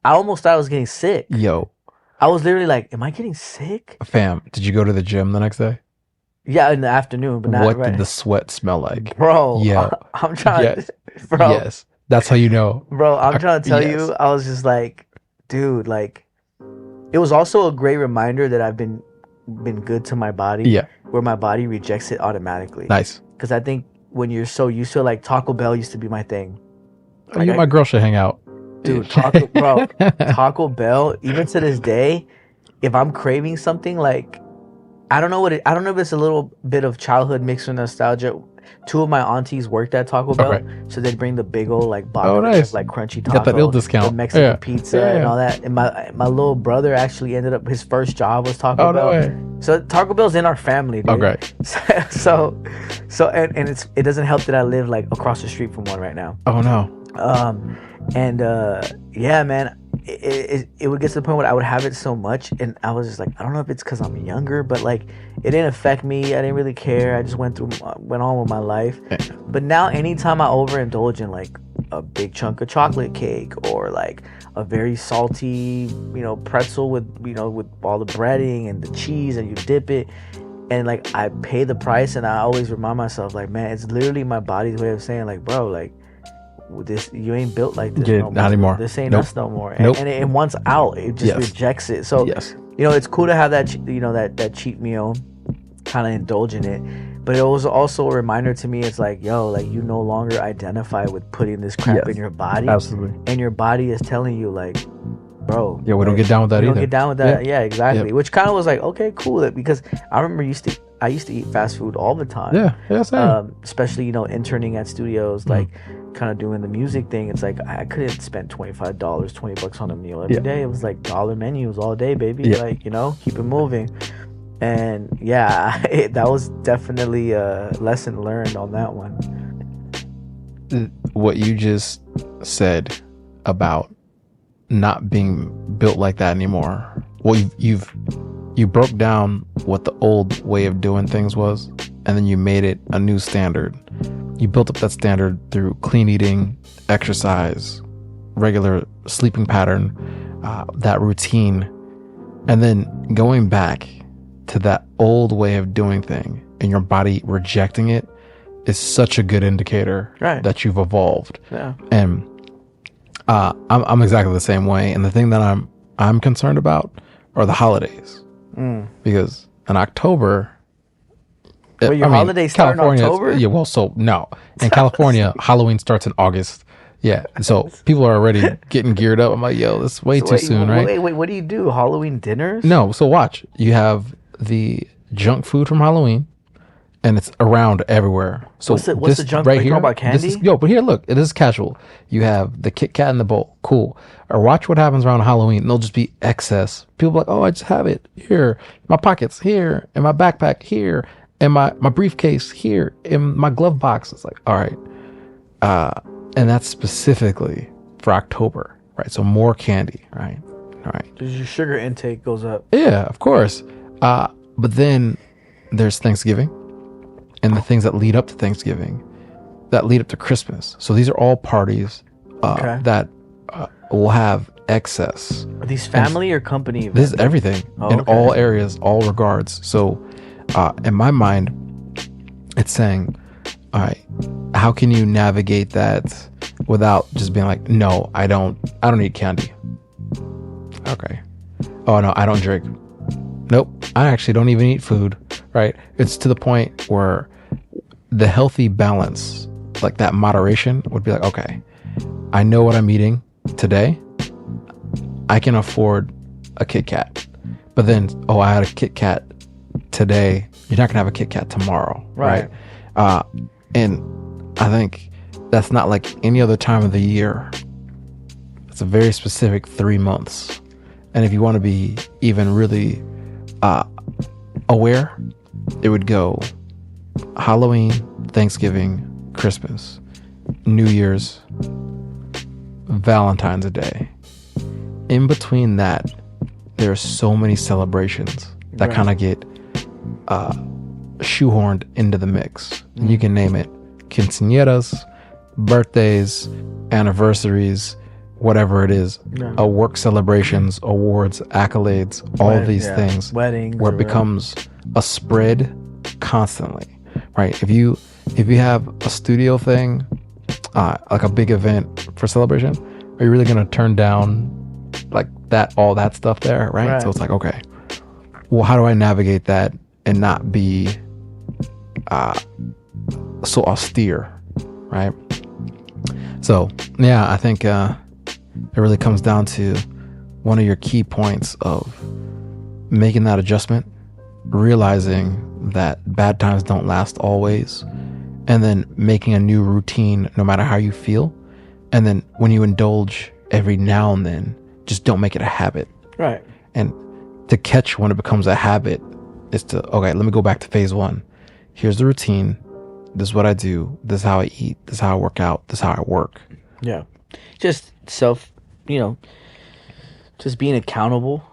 B: I almost thought I was getting sick.
A: Yo.
B: I was literally like, am I getting sick?
A: Fam, did you go to the gym the next day?
B: Yeah, in the afternoon, but not
A: what did the sweat smell like?
B: Bro,
A: yeah.
B: I'm trying to, bro.
A: Yes. That's how you know.
B: Bro, I'm trying to tell you, I was just like, dude, like, it was also a great reminder that I've been good to my body.
A: Yeah.
B: Where my body rejects it automatically.
A: Nice.
B: Because I think when you're so used to, like, Taco Bell used to be my thing.
A: Like, you and my girl should hang out.
B: Dude, Taco Bell, even to this day, if I'm craving something, like, I don't know if it's a little bit of childhood mixed with nostalgia. Two of my aunties worked at Taco Bell, so they'd bring the big old, like, box of, like, crunchy taco,
A: got that ill discount,
B: the Mexican pizza and all that. And my little brother actually ended up, his first job was Taco Bell.
A: No way.
B: So Taco Bell's in our family, dude.
A: Okay.
B: So and it doesn't help that I live, like, across the street from one right now.
A: Oh no.
B: And yeah, man, it would get to the point where I would have it so much, and I was just like, I don't know if it's because I'm younger, but like it didn't affect me. I didn't really care. I just went on with my life. But now, anytime I overindulge in like a big chunk of chocolate cake, or like a very salty, pretzel with with all the breading and the cheese, and you dip it, and like I pay the price, and I always remind myself, like, man, it's literally my body's way of saying, like, bro, like, this, you ain't built like this no more.
A: Not anymore.
B: This ain't us no more. And once out, it just rejects it. So it's cool to have that that cheat meal, kind of indulge in it, but it was also a reminder to me. It's like, yo, like, you no longer identify with putting this crap in your body.
A: Absolutely.
B: And your body is telling you, like, bro,
A: we don't get down with that either.
B: Don't get down with that. Yeah, exactly. Which kind of was like, okay, cool, because I remember I used to eat fast food all the time.
A: Yeah, same.
B: Especially interning at studios, like kind of doing the music thing. It's like I couldn't spend $25, $20 on a meal every day. It was like dollar menus all day, baby. Like, keep it moving. And that was definitely a lesson learned on that one.
A: What you just said about not being built like that anymore. Well, you broke down what the old way of doing things was, and then you made it a new standard. You built up that standard through clean eating, exercise, regular sleeping pattern, that routine, and then going back to that old way of doing thing and your body rejecting it is such a good indicator that you've evolved. Yeah. And I'm exactly the same way. And the thing that I'm concerned about are the holidays, because in October.
B: Well, your holidays start in October?
A: Yeah, well, so no. In California, Halloween starts in August. Yeah, so people are already getting geared up. I'm like, yo, this is way too soon, right?
B: Wait, what do you do? Halloween dinners?
A: No, so watch. You have the junk food from Halloween, and it's around everywhere. So
B: what's the junk food? Right here, about candy?
A: But here, look, it is casual. You have the Kit Kat in the bowl. Cool. Or watch what happens around Halloween. There'll just be excess. People are like, oh, I just have it here. My pockets here, and my backpack here. And my briefcase here, in my glove box. It's like, all right. And that's specifically for October, right? So more candy, right? All right.
B: Because your sugar intake goes up.
A: Yeah, of course. But then there's Thanksgiving and the things that lead up to Thanksgiving, that lead up to Christmas. So these are all parties that will have excess.
B: Are these family or company events?
A: This is everything in all areas, all regards. So in my mind, it's saying, all right, how can you navigate that without just being like, no, I don't eat candy. Okay. Oh no, I don't drink. Nope. I actually don't even eat food. Right. It's to the point where the healthy balance, like that moderation, would be like, okay, I know what I'm eating today. I can afford a Kit Kat. But then, I had a Kit Kat today. You're not gonna have a Kit Kat tomorrow, right? And I think that's not like any other time of the year. It's a very specific 3 months, and if you want to be even really aware, it would go Halloween, Thanksgiving, Christmas, New Year's, Valentine's Day. In between that, there are so many celebrations that kind of get shoehorned into the mix. You can name it quinceañeras, birthdays, anniversaries, whatever it is, work celebrations, awards, accolades, all of these things,
B: weddings,
A: where it becomes a spread constantly, right? If you have a studio thing, like a big event for celebration, are you really gonna turn down like that, all that stuff there, right? So it's like, okay, well, how do I navigate that and not be so austere, right? So yeah, I think it really comes down to one of your key points of making that adjustment, realizing that bad times don't last always, and then making a new routine no matter how you feel. And then when you indulge every now and then, just don't make it a habit.
B: Right.
A: And to catch when it becomes a habit is to, okay, let me go back to phase one. Here's the routine. This is what I do. This is how I eat. This is how I work out. This is how I work.
B: Yeah. Just you know, just being accountable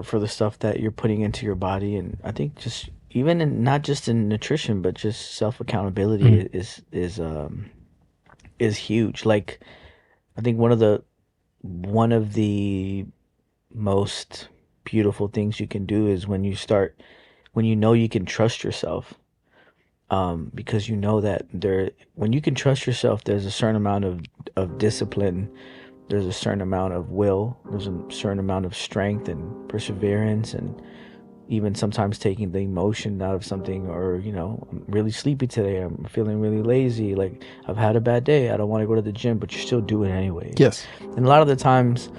B: for the stuff that you're putting into your body. And I think just even in, not just in nutrition, but just self accountability is huge. Like, I think one of the most beautiful things you can do is when you know you can trust yourself, because you know that when you can trust yourself, there's a certain amount of discipline, there's a certain amount of will, there's a certain amount of strength and perseverance, and even sometimes taking the emotion out of something. Or, I'm really sleepy today, I'm feeling really lazy, like I've had a bad day, I don't want to go to the gym, but you're still doing it anyway.
A: Yes.
B: And a lot of the times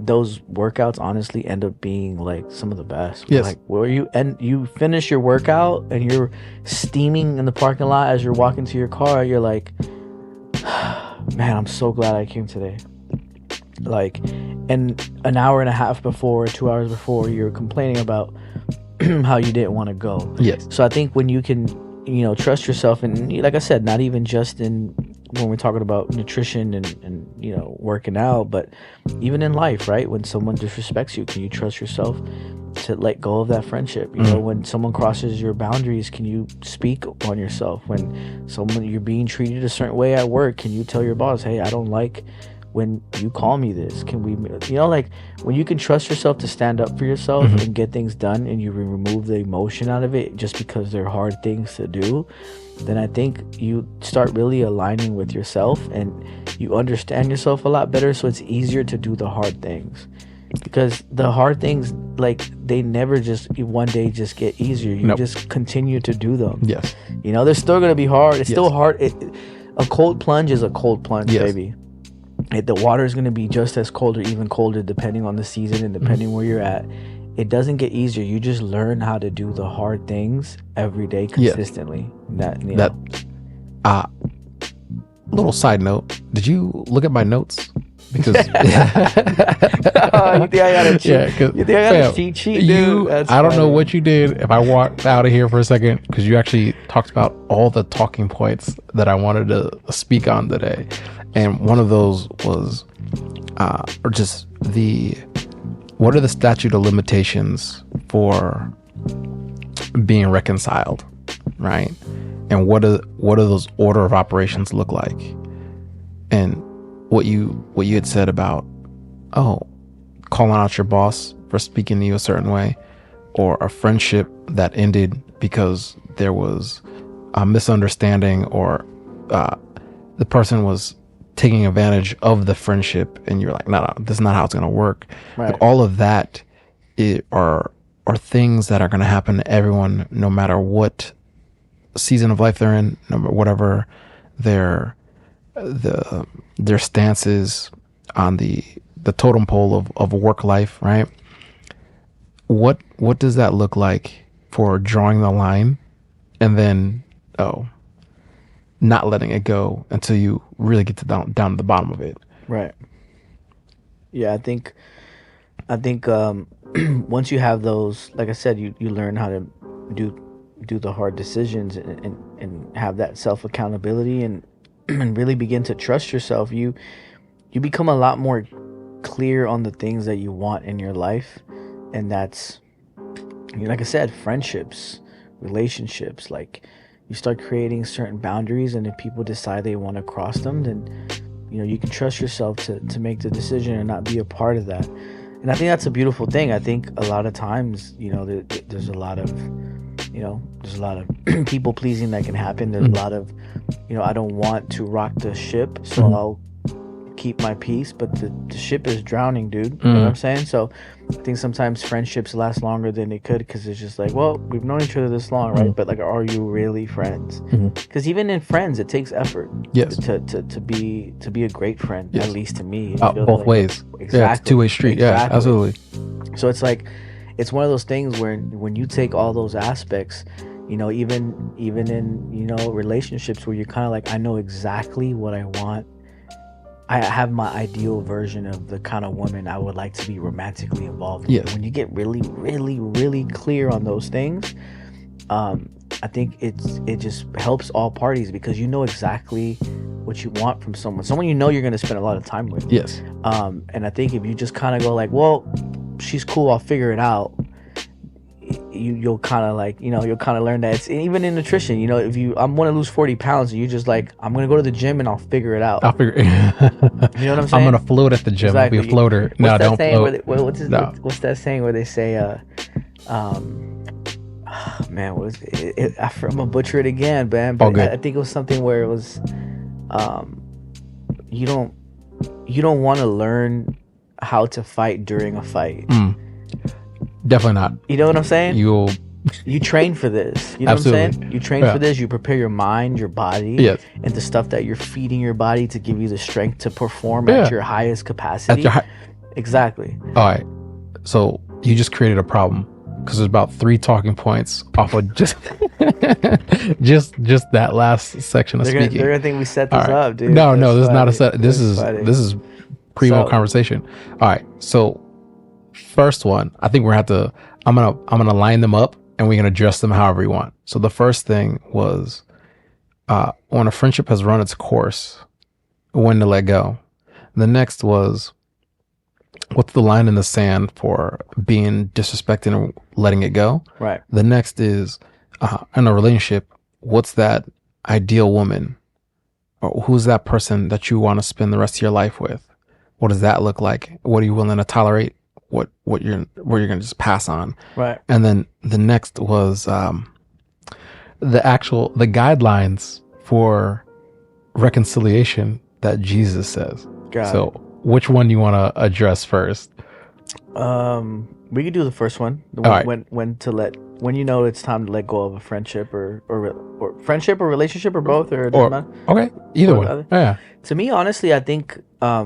B: those workouts honestly end up being like some of the best.
A: Yes.
B: Like, where you finish your workout and you're steaming in the parking lot as you're walking to your car, you're like, man, I'm so glad I came today. Like, and an hour and a half before, 2 hours before, you're complaining about how you didn't want to go.
A: Yes.
B: So I think when you can, trust yourself, and like I said, not even just when we're talking about nutrition and working out, but even in life, right? When someone disrespects you, can you trust yourself to let go of that friendship? When someone crosses your boundaries, can you speak on yourself? When you're being treated a certain way at work, can you tell your boss, hey, I don't like when you call me this? Can we, like, when you can trust yourself to stand up for yourself and get things done, and you remove the emotion out of it just because they're hard things to do, then I think you start really aligning with yourself and you understand yourself a lot better. So it's easier to do the hard things, because the hard things, like, they never just one day just get easier. You just continue to do them.
A: Yes.
B: They're still going to be hard. It's still hard. A cold plunge is a cold plunge, baby. The water is going to be just as cold or even colder depending on the season and depending where you're at. It doesn't get easier. You just learn how to do the hard things every day consistently.
A: Little side note, did you look at my notes? Because
B: you think I got a cheat sheet, dude?
A: I don't know what you did. If I walked out of here for a second, because you actually talked about all the talking points that I wanted to speak on today, and one of those was, or just what are the statute of limitations for being reconciled, right? And what do those order of operations look like? And what you had said about, calling out your boss for speaking to you a certain way, or a friendship that ended because there was a misunderstanding, or the person was taking advantage of the friendship, and you're like, no, this is not how it's going to work.
B: Right.
A: Like, all of that are things that are going to happen to everyone, no matter what season of life they're in, no matter whatever their stance is on the totem pole of work life, right? What does that look like for drawing the line and then not letting it go until you really get to down to the bottom of it?
B: Right. Yeah, I think once you have those, like I said, you learn how to do the hard decisions and have that self accountability and really begin to trust yourself. You become a lot more clear on the things that you want in your life, and that's, like I said, friendships, relationships. Like, you start creating certain boundaries, and if people decide they want to cross them, then you can trust yourself to make the decision and not be a part of that. And I think that's a beautiful thing. I think a lot of times, there's a lot of people pleasing that can happen. There's a lot of, I don't want to rock the ship, so I'll keep my peace, but the ship is drowning, dude. You know what I'm saying? So I think sometimes friendships last longer than they could, because it's just like, well, we've known each other this long, right? But like, are you really friends? Because even in friends, it takes effort.
A: Yes.
B: To be a great friend. Yes. At least to me.
A: Both ways.
B: Exactly.
A: Yeah, it's a two-way street. Exactly. Yeah, absolutely.
B: So it's like, it's one of those things where when you take all those aspects, even in relationships where you're kind of like, I know exactly what I want. I have my ideal version of the kind of woman I would like to be romantically involved in.
A: Yes.
B: When you get really, really, really clear on those things, I think it just helps all parties, because you know exactly what you want from someone you know you're going to spend a lot of time with.
A: Yes.
B: And I think if you just kind of go like, well, she's cool, I'll figure it out, you'll kind of like, you'll kind of learn that it's even in nutrition. If I'm going to lose 40 pounds and you just like, I'm going to go to the gym and I'll figure it out.
A: I'll figure
B: You know what I'm saying?
A: I'm going to float at the gym.
B: Exactly.
A: I'll be a floater. No, don't float.
B: What's that saying where they say, man, what was it? I'm gonna butcher it again, man. But I think it was something where it was, you don't want to learn how to fight during a fight.
A: Definitely not.
B: You know what I'm saying? You train for this. You know
A: Absolutely.
B: what I'm saying? You train for this. You prepare your mind, your body, and the stuff that you're feeding your body to give you the strength to perform at your highest capacity. Exactly.
A: All right. So you just created a problem. Because there's about 3 talking points off of just that last section of speaking.
B: They're gonna think we set this up, dude.
A: No, this is not a set. This is primo conversation. All right. So first one, I think I'm gonna line them up and we're gonna address them however you want. So the first thing was when a friendship has run its course, when to let go. The next was, what's the line in the sand for being disrespected and letting it go?
B: Right.
A: The next is, in a relationship, what's that ideal woman? Or who's that person that you want to spend the rest of your life with? What does that look like? What are you willing to tolerate? What you're going to just pass on?
B: Right.
A: And then the next was the guidelines for reconciliation that Jesus says. So which one do you want to address first?
B: We could do the first one. When you know it's time to let go of a friendship or friendship or relationship or both
A: okay, either one. Yeah.
B: To me, honestly, I think I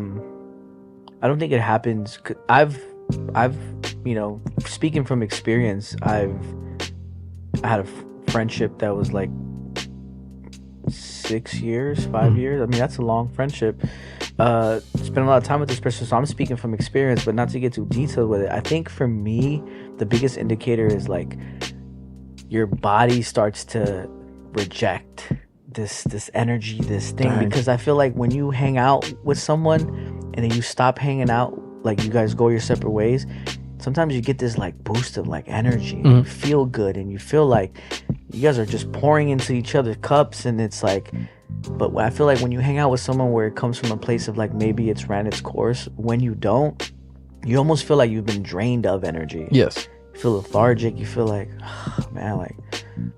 B: don't think it happens. I've speaking from experience, I had a friendship that was like 6 years, 5 years. I mean, that's a long friendship. Spent a lot of time with this person, so I'm speaking from experience, but not to get too detailed with it. I think for me, the biggest indicator is like your body starts to reject this energy, this thing. Dang. Because I feel like when you hang out with someone and then you stop hanging out, like you guys go your separate ways, sometimes you get this like boost of like energy and you feel good and you feel like you guys are just pouring into each other's cups, and it's like, but I feel like when you hang out with someone where it comes from a place of like maybe it's ran its course, when you don't, you almost feel like you've been drained of energy.
A: Yes.
B: You feel lethargic. You feel like, oh, man, like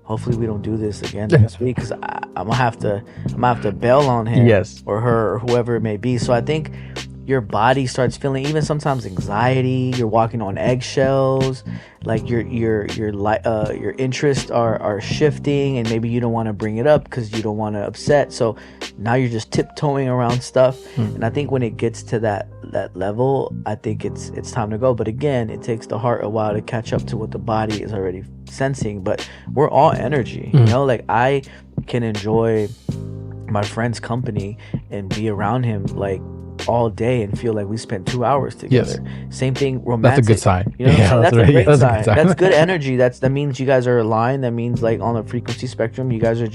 B: hopefully we don't do this again next week, because I'm gonna have to bail on him, or her, or whoever it may be. So I think your body starts feeling even sometimes anxiety. You're walking on eggshells. Like your interests are shifting, and maybe you don't want to bring it up because you don't want to upset. So now you're just tiptoeing around stuff. And I think when it gets to that level, I think it's time to go. But again, it takes the heart a while to catch up to what the body is already sensing. But we're all energy, you know. Like I can enjoy my friend's company and be around him like all day and feel like we spent 2 hours together. Same thing romantic.
A: That's a good sign.
B: You know, that's a great sign. That's good energy. That means you guys are aligned. That means like on the frequency spectrum, you guys are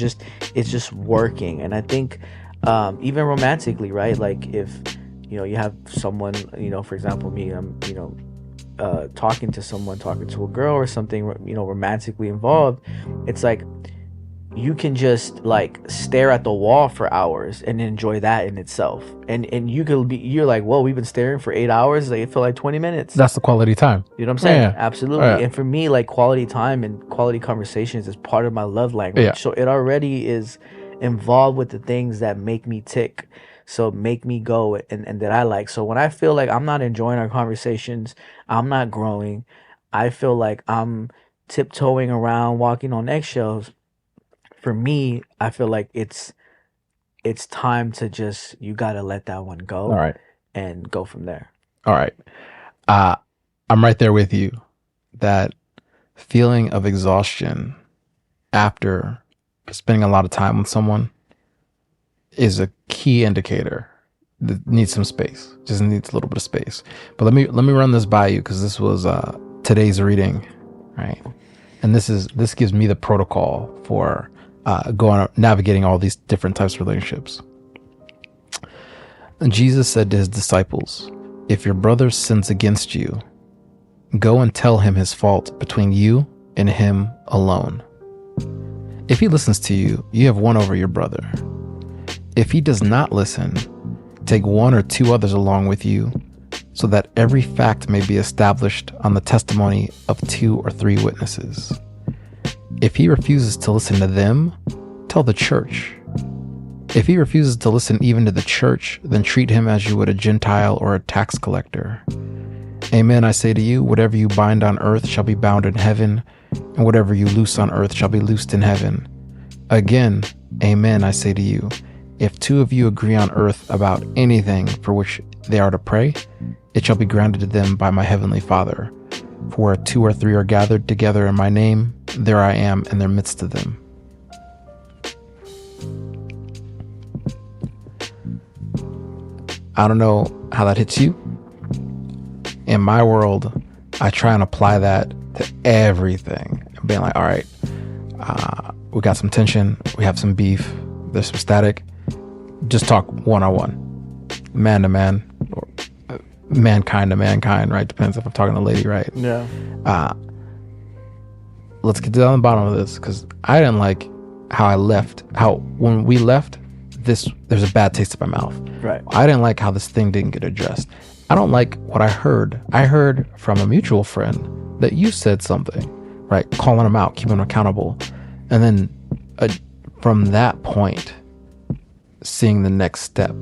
B: it's just working. And I think even romantically, right? Like if you have someone, for example, me, I'm talking to a girl or something, romantically involved, it's like you can just like stare at the wall for hours and enjoy that in itself. And you're like, whoa, we've been staring for 8 hours. Like it felt like 20 minutes.
A: That's the quality time.
B: You know what I'm saying?
A: Yeah.
B: Absolutely.
A: Yeah.
B: And for me, like quality time and quality conversations is part of my love language.
A: Yeah.
B: So it already is involved with the things that make me tick. So make me go and that I like. So when I feel like I'm not enjoying our conversations, I'm not growing, I feel like I'm tiptoeing around, walking on eggshells. For me, I feel like it's time to just, you got to let that one go.
A: All right.
B: And go from there.
A: All right. I'm right there with you. That feeling of exhaustion after spending a lot of time with someone is a key indicator that needs some space. Just needs a little bit of space. But let me run this by you, because this was today's reading, right? And this gives me the protocol for navigating all these different types of relationships. And Jesus said to his disciples, "If your brother sins against you, go and tell him his fault between you and him alone. If he listens to you, you have won over your brother. If he does not listen, take one or two others along with you, so that every fact may be established on the testimony of 2 or 3 witnesses. If he refuses to listen to them, tell the church. If he refuses to listen even to the church, then treat him as you would a Gentile or a tax collector. Amen, I say to you, whatever you bind on earth shall be bound in heaven, and whatever you loose on earth shall be loosed in heaven. Again, amen, I say to you, if 2 of you agree on earth about anything for which they are to pray, it shall be granted to them by my heavenly Father. For where 2 or 3 are gathered together in my name, there I am in their midst of them." I don't know how that hits you. In my world, I try and apply that to everything. Being like, all right, we got some tension, we have some beef, there's some static. Just talk one-on-one, man to man, or mankind to mankind, right? Depends if I'm talking to a lady, right?
B: Yeah.
A: Let's get down the bottom of this, because I didn't like how when we left, there's a bad taste in my mouth.
B: Right.
A: I didn't like how this thing didn't get addressed. I don't like what I heard. I heard from a mutual friend that you said something, right? Calling him out, keeping him accountable. And then from that point, seeing the next step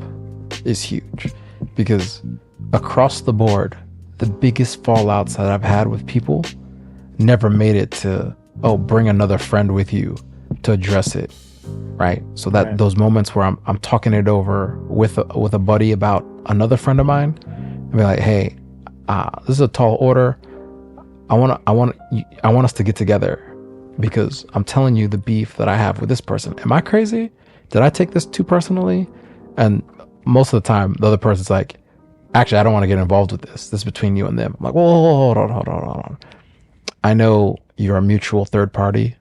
A: is huge, because across the board, the biggest fallouts that I've had with people never made it to, bring another friend with you to address it, right? So that
B: Right.
A: those moments where I'm talking it over with a buddy about another friend of mine, and be like, hey, this is a tall order. I want us to get together, because I'm telling you the beef that I have with this person. Am I crazy? Did I take this too personally? And most of the time, the other person's like, actually, I don't want to get involved with this. This is between you and them. I'm like, whoa, hold on. I know you're a mutual third party.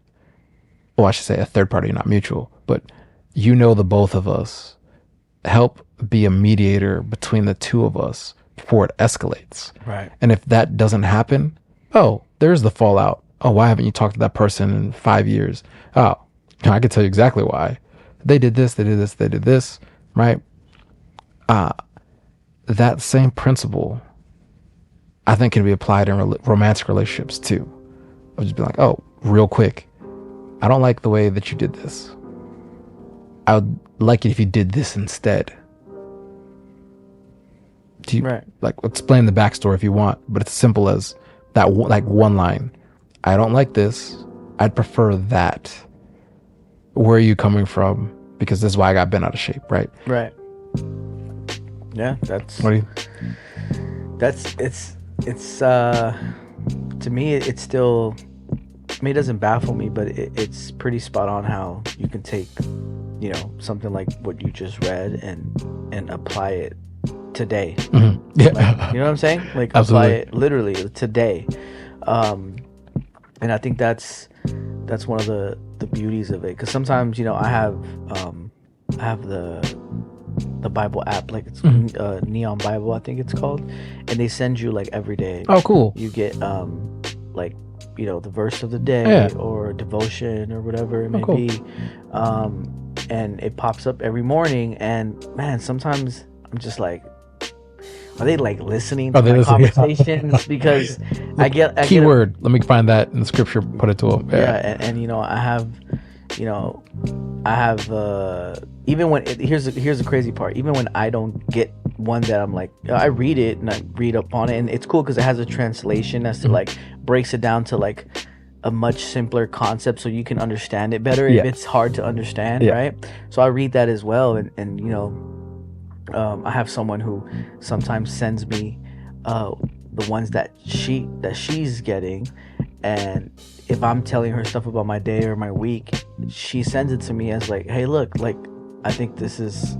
A: Well, I should say a third party, not mutual. But you know the both of us. Help be a mediator between the two of us before it escalates.
B: Right.
A: And if that doesn't happen, there's the fallout. Why haven't you talked to that person in 5 years? I can tell you exactly why. They did this, right? That same principle, I think, can be applied in romantic relationships too. I'll just be like, real quick, I don't like the way that you did this. I would like it if you did this instead. Do you,
B: Right.
A: like, explain the backstory if you want, but it's simple as that, like one line. I don't like this. I'd prefer that. Where are you coming from? Because this is why I got bent out of shape, right?
B: Right. Yeah, that's
A: What do you?
B: it's to me it's still, I mean, it doesn't baffle me, but it's pretty spot on how you can take, something like what you just read and apply it today.
A: Mm-hmm. Yeah.
B: Like, you know what I'm saying? Like,
A: Absolutely.
B: apply it literally today. And I think that's one of the beauties of it, because sometimes I have the Bible app, like it's Neon Bible, I think it's called, and they send you like every day.
A: Oh, cool.
B: You get like the verse of the day,
A: Yeah.
B: or devotion, or whatever it may
A: cool.
B: be, and it pops up every morning. And man, sometimes I'm just like, are they like listening to my conversations? Because I get
A: keyword. Let me find that in the scripture. Put it to them.
B: Yeah, and I have even when here's the crazy part. Even when I don't get one that I'm like, I read it and I read up on it, and it's cool because it has a translation that's to like breaks it down to like a much simpler concept, so you can understand it better if it's hard to understand, right? So I read that as well, and I have someone who sometimes sends me the ones that she's getting, and if I'm telling her stuff about my day or my week, she sends it to me as like, hey, look, like, I think this is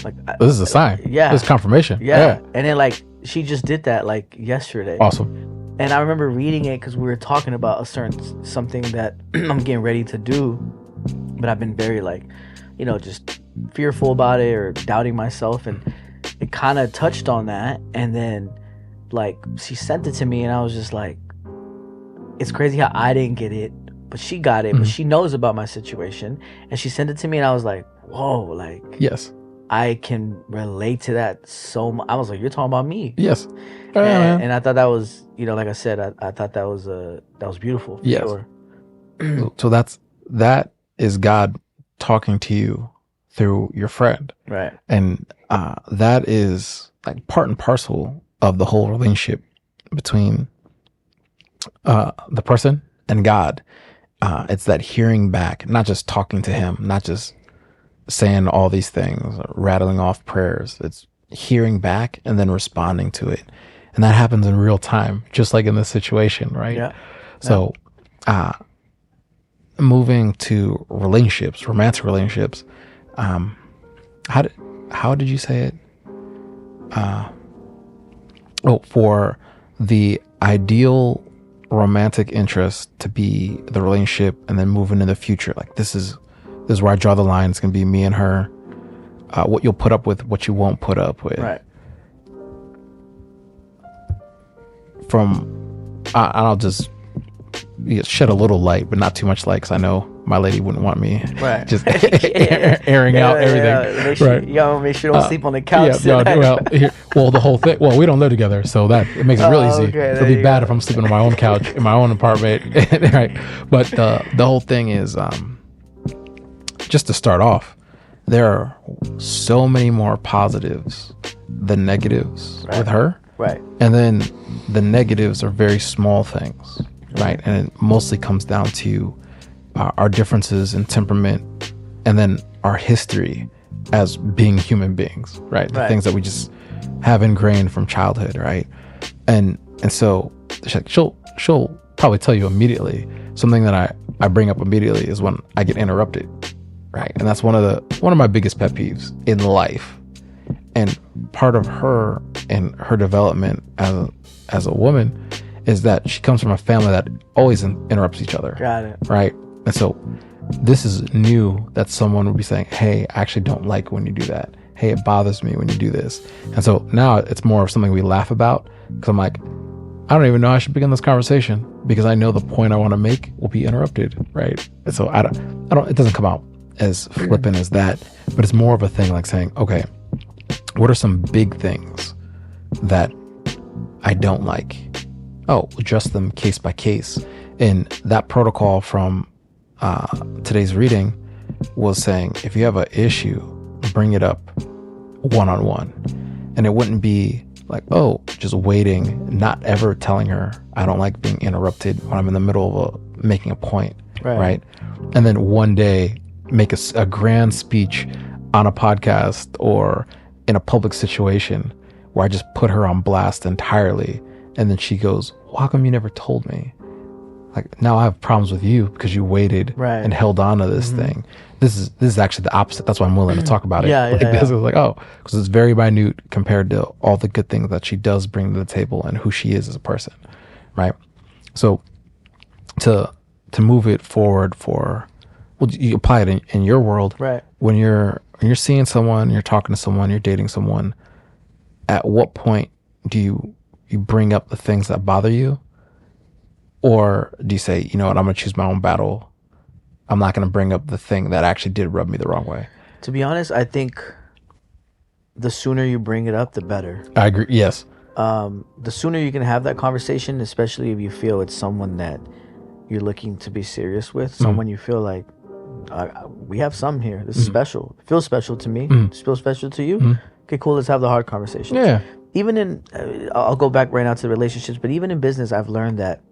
B: like,
A: this is a sign.
B: Yeah,
A: this is confirmation.
B: Yeah. And then like she just did that like yesterday.
A: Awesome.
B: And I remember reading it because we were talking about something that I'm getting ready to do, but I've been very like, just fearful about it or doubting myself. And it kind of touched on that, and then like she sent it to me, and I was just like, it's crazy how I didn't get it, but she got it. But she knows about my situation, and she sent it to me, and I was like, whoa, like,
A: yes,
B: I can relate to that so much. I was like, you're talking about me.
A: Yes.
B: And I thought that was, like I said, I thought that was beautiful. For
A: yes.
B: Sure.
A: So that is God talking to you through your friend.
B: Right.
A: And that is like part and parcel of the whole relationship between the person and God. It's that hearing back, not just talking to him, not just saying all these things, rattling off prayers. It's hearing back and then responding to it. And that happens in real time, just like in this situation, right?
B: Yeah.
A: So, moving to relationships, romantic relationships, how did you say it? For the ideal romantic interest to be the relationship, and then moving in the future, like this is where I draw the line. It's gonna be me and her. What you'll put up with, what you won't put up with.
B: Right.
A: I'll just shed a little light, but not too much light, because I know my lady wouldn't want me just airing out everything.
B: Make sure,
A: right.
B: Make sure you don't sleep on the couch.
A: The whole thing. Well, we don't live together, so it makes it real easy.
B: Okay,
A: it'll be bad if I'm sleeping on my own couch in my own apartment, right? But the whole thing is, just to start off, there are so many more positives than negatives with her.
B: Right.
A: And then the negatives are very small things, right? And it mostly comes down to our differences in temperament, and then our history as being human beings, right? The things that we just have ingrained from childhood, right? And so she'll probably tell you immediately. Something that I bring up immediately is when I get interrupted, right? And that's one of my biggest pet peeves in life. And part of her and her development as a woman is that she comes from a family that always interrupts each other.
B: Got it.
A: Right? And so this is new, that someone would be saying, hey, I actually don't like when you do that. Hey, it bothers me when you do this. And so now it's more of something we laugh about, because I'm like, I don't even know I should begin this conversation, because I know the point I want to make will be interrupted. Right? And so I don't, it doesn't come out as flippant as that, but it's more of a thing like saying, okay, what are some big things that I don't like? Oh, adjust them case by case. And that protocol from today's reading was saying, if you have an issue, bring it up one-on-one. And it wouldn't be like, oh, just waiting, not ever telling her, I don't like being interrupted when I'm in the middle of making a point, right? And then one day make a grand speech on a podcast or in a public situation where I just put her on blast entirely. And then she goes, well, how come you never told me? Like, now I have problems with you because you waited and held on to this thing. This is actually the opposite. That's why I'm willing to talk about it. This is like, oh, because it's very minute compared to all the good things that she does bring to the table and who she is as a person, right? So to move it forward you apply it in your world,
B: right?
A: When you're seeing someone, you're talking to someone, you're dating someone, at what point do you bring up the things that bother you? Or do you say, you know what, I'm going to choose my own battle. I'm not going to bring up the thing that actually did rub me the wrong way.
B: To be honest, I think the sooner you bring it up, the better.
A: I agree. Yes.
B: The sooner you can have that conversation, especially if you feel it's someone that you're looking to be serious with, someone you feel like, we have some here. This is special. It feels special to me. It feels special to you. Okay, cool. Let's have the hard conversation.
A: Yeah.
B: Even in, I'll go back right now to the relationships, but even in business, I've learned that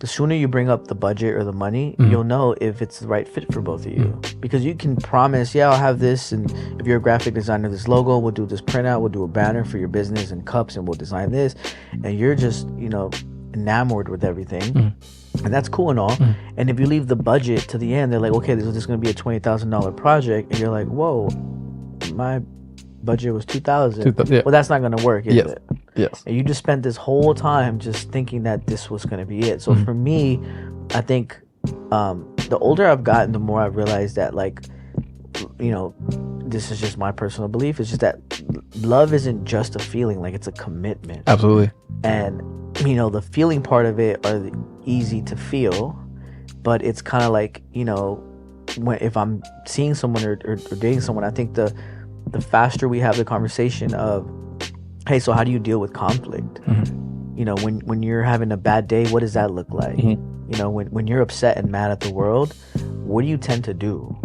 B: the sooner you bring up the budget or the money, you'll know if it's the right fit for both of you. Because you can promise, I'll have this, and if you're a graphic designer, this logo, we'll do this printout, we'll do a banner for your business and cups, and we'll design this, and you're just, enamored with everything. And that's cool and all. And if you leave the budget to the end, they're like, okay, this is just going to be a $20,000 project, and you're like, whoa, my budget was $2,000. Well, that's not going to work, is it?
A: Yes.
B: And you just spent this whole time just thinking that this was going to be it. So for me, I think the older I've gotten, the more I've realized that, like, this is just my personal belief. It's just that love isn't just a feeling, like it's a commitment.
A: Absolutely.
B: And the feeling part of it are easy to feel, but it's kind of like, if I'm seeing someone or dating someone, I think the faster we have the conversation of, hey, so how do you deal with conflict? When you're having a bad day, what does that look like? When you're upset and mad at the world, what do you tend to do?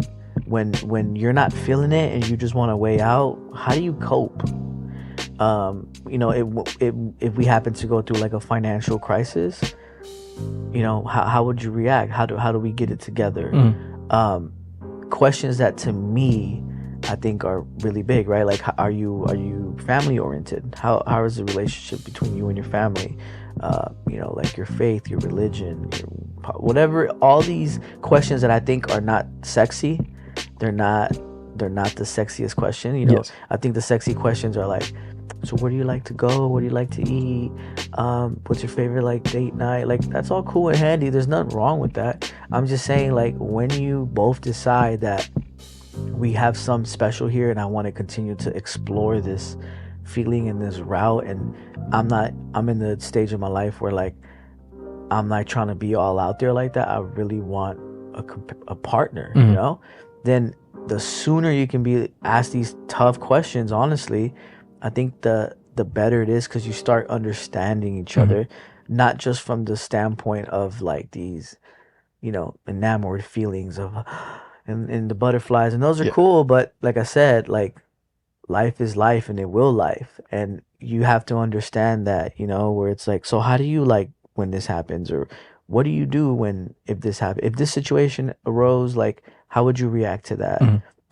B: When you're not feeling it and you just want to weigh out, how do you cope? If we happen to go through like a financial crisis, how would you react? How do we get it together? Questions that to me I think are really big, right? Like, are you family oriented? How is the relationship between you and your family? Like your faith, your religion, whatever. All these questions that I think are not sexy. They're not the sexiest question.
A: Yes.
B: I think the sexy questions are like, so where do you like to go? What do you like to eat? What's your favorite like date night? Like, that's all cool and handy. There's nothing wrong with that. I'm just saying, like, when you both decide that we have some special here and I want to continue to explore this feeling in this route, and I'm in the stage of my life where, like, I'm not trying to be all out there like that. I really want a partner, then the sooner you can be asked these tough questions, honestly, I think the better it is, because you start understanding each other, not just from the standpoint of like these, enamored feelings of and the butterflies, and those are cool, but like I said, like, life is life and it will life, and you have to understand that, where it's like, so how do you like when this happens, or what do you do if this happens, if this situation arose, like, how would you react to that?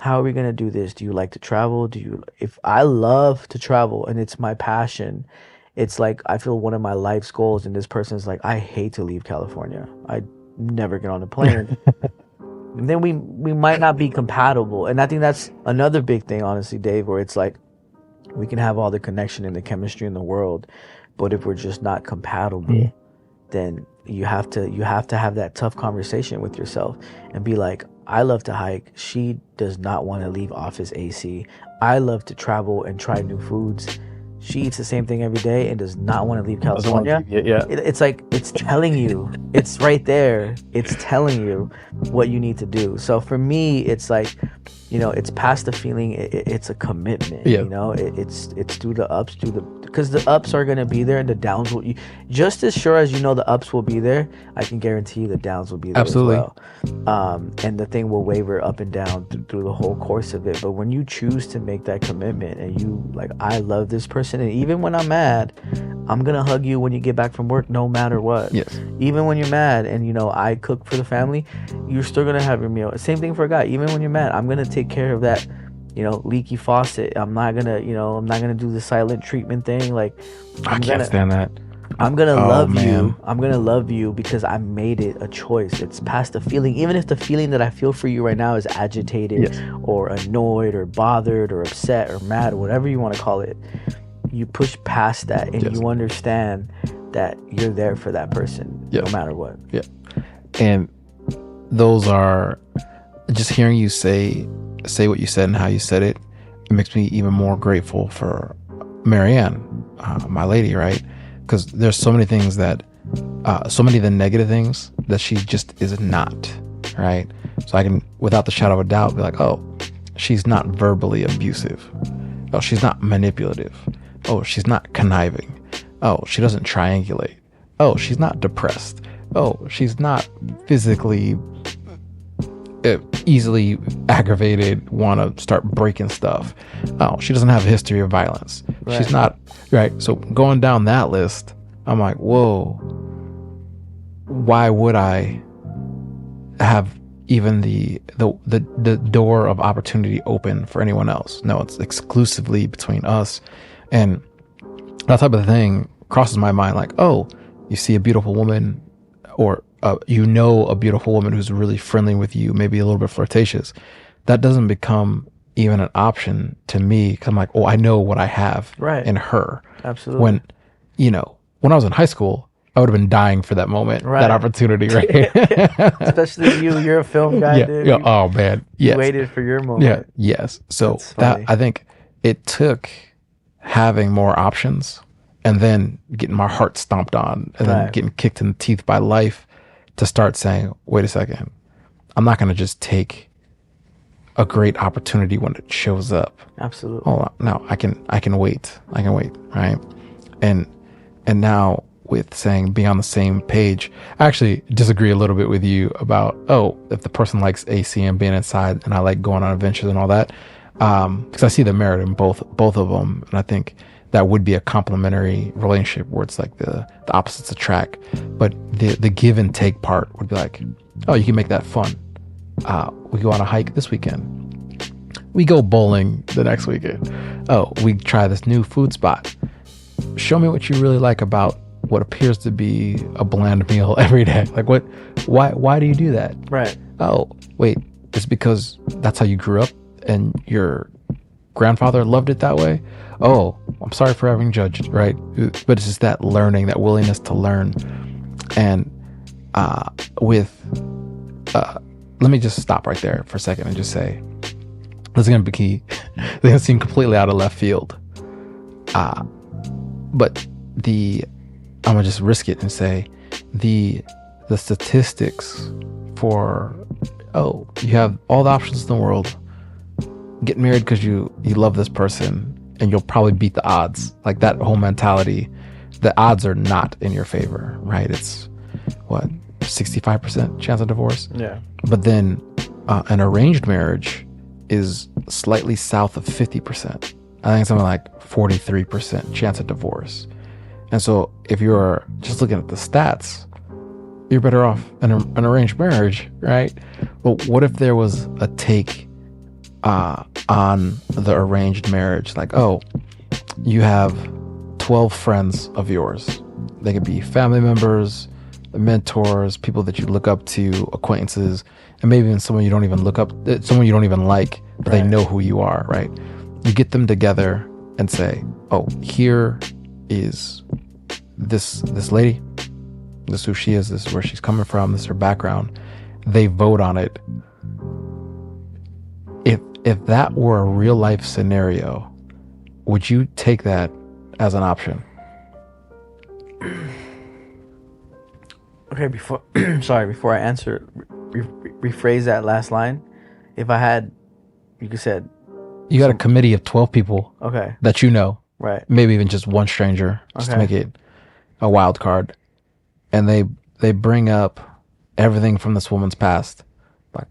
B: How are we going to do this? Do you like to travel? If I love to travel and it's my passion, it's like, I feel one of my life's goals, and this person's like, I hate to leave California. I never get on a plane. Then we might not be compatible. And I think that's another big thing, honestly, Dave, where it's like, we can have all the connection and the chemistry in the world, but if we're just not compatible, then you have to have that tough conversation with yourself and be like, I love to hike. She does not want to leave office AC. I love to travel and try new foods. She eats the same thing every day and does not want to leave California. It's like, it's telling you, it's right there. It's telling you what you need to do. So for me, it's like, it's past the feeling. It's a commitment. It's through the ups, because the ups are going to be there and the downs will, just as sure as the ups will be there, I can guarantee you the downs will be there.
A: Absolutely.
B: As well. And the thing will waver up and down through the whole course of it. But when you choose to make that commitment and you like, I love this person, and even when I'm mad, I'm going to hug you when you get back from work, no matter what.
A: Yes.
B: Even when you're mad and, I cook for the family, you're still going to have your meal. Same thing for a guy. Even when you're mad, I'm going to take care of that, leaky faucet. I'm not going to do the silent treatment thing. Like,
A: I can't stand that.
B: I'm going to love you. I'm going to love you because I made it a choice. It's past the feeling. Even if the feeling that I feel for you right now is agitated or annoyed or bothered or upset or mad, or whatever you want to call it, you push past that and you understand that you're there for that person no matter what.
A: Yeah. And those are, just hearing you say what you said and how you said it, it makes me even more grateful for Marianne, my lady, right? Because there's so many things that, so many of the negative things that she just is not, right? So I can, without the shadow of a doubt, be like, oh, she's not verbally abusive. Oh, she's not manipulative. Oh, she's not conniving. Oh, she doesn't triangulate. Oh, she's not depressed. Oh, she's not physically easily aggravated, want to start breaking stuff. Oh, she doesn't have a history of violence. Right. She's not, right? So going down that list, I'm like, whoa, why would I have even the door of opportunity open for anyone else? No, it's exclusively between us. And that type of thing crosses my mind, like, oh, you see a beautiful woman, or a beautiful woman who's really friendly with you, maybe a little bit flirtatious. That doesn't become even an option to me, because I'm like, oh, I know what I have in her.
B: Absolutely.
A: When I was in high school, I would have been dying for that moment, that opportunity, right?
B: Especially you're a film guy, dude.
A: Yeah. Oh man, yes.
B: You waited for your moment.
A: Yeah, yes. So that, I think it took having more options and then getting my heart stomped on and then
B: Right.
A: getting kicked in the teeth by life to start saying, wait a second, I'm not going to just take a great opportunity when it shows up.
B: Absolutely.
A: Oh no, I can wait. I can wait, right? And now with saying be on the same page, I actually disagree a little bit with you about, if the person likes AC and being inside and I like going on adventures and all that, because I see the merit in both of them, and I think that would be a complementary relationship where it's like the opposites attract. But the give and take part would be like, oh, you can make that fun. We go on a hike this weekend. We go bowling the next weekend. Oh, we try this new food spot. Show me what you really like about what appears to be a bland meal every day. Like why do you do that?
B: Right.
A: Oh, wait, it's because that's how you grew up and your grandfather loved it that way? Oh, I'm sorry for having judged, right? But it's just that learning, that willingness to learn. And let me just stop right there for a second and just say, this is going to be key. It's going to seem completely out of left field. But I'm going to just risk it and say the statistics for, you have all the options in the world. Get married because you love this person and you'll probably beat the odds. Like that whole mentality, the odds are not in your favor, right? It's 65% chance of divorce?
B: Yeah.
A: But then an arranged marriage is slightly south of 50%. I think something like 43% chance of divorce. And so if you're just looking at the stats, you're better off in an arranged marriage, right? But what if there was a take on the arranged marriage? Like, you have 12 friends of yours. They could be family members, mentors, people that you look up to, acquaintances, and maybe even someone you don't even look up, someone you don't even like, but they know who you are, right? You get them together and say, here is this lady, this is who she is, this is where she's coming from, this is her background. They vote on it. If that were a real life scenario, would you take that as an option?
B: Okay, before I answer, rephrase that last line. If I had, you said,
A: you got a committee of 12 people,
B: okay,
A: that you know,
B: right?
A: Maybe even just one stranger, just to
B: Okay.
A: make it a wild card, and they bring up everything from this woman's past, like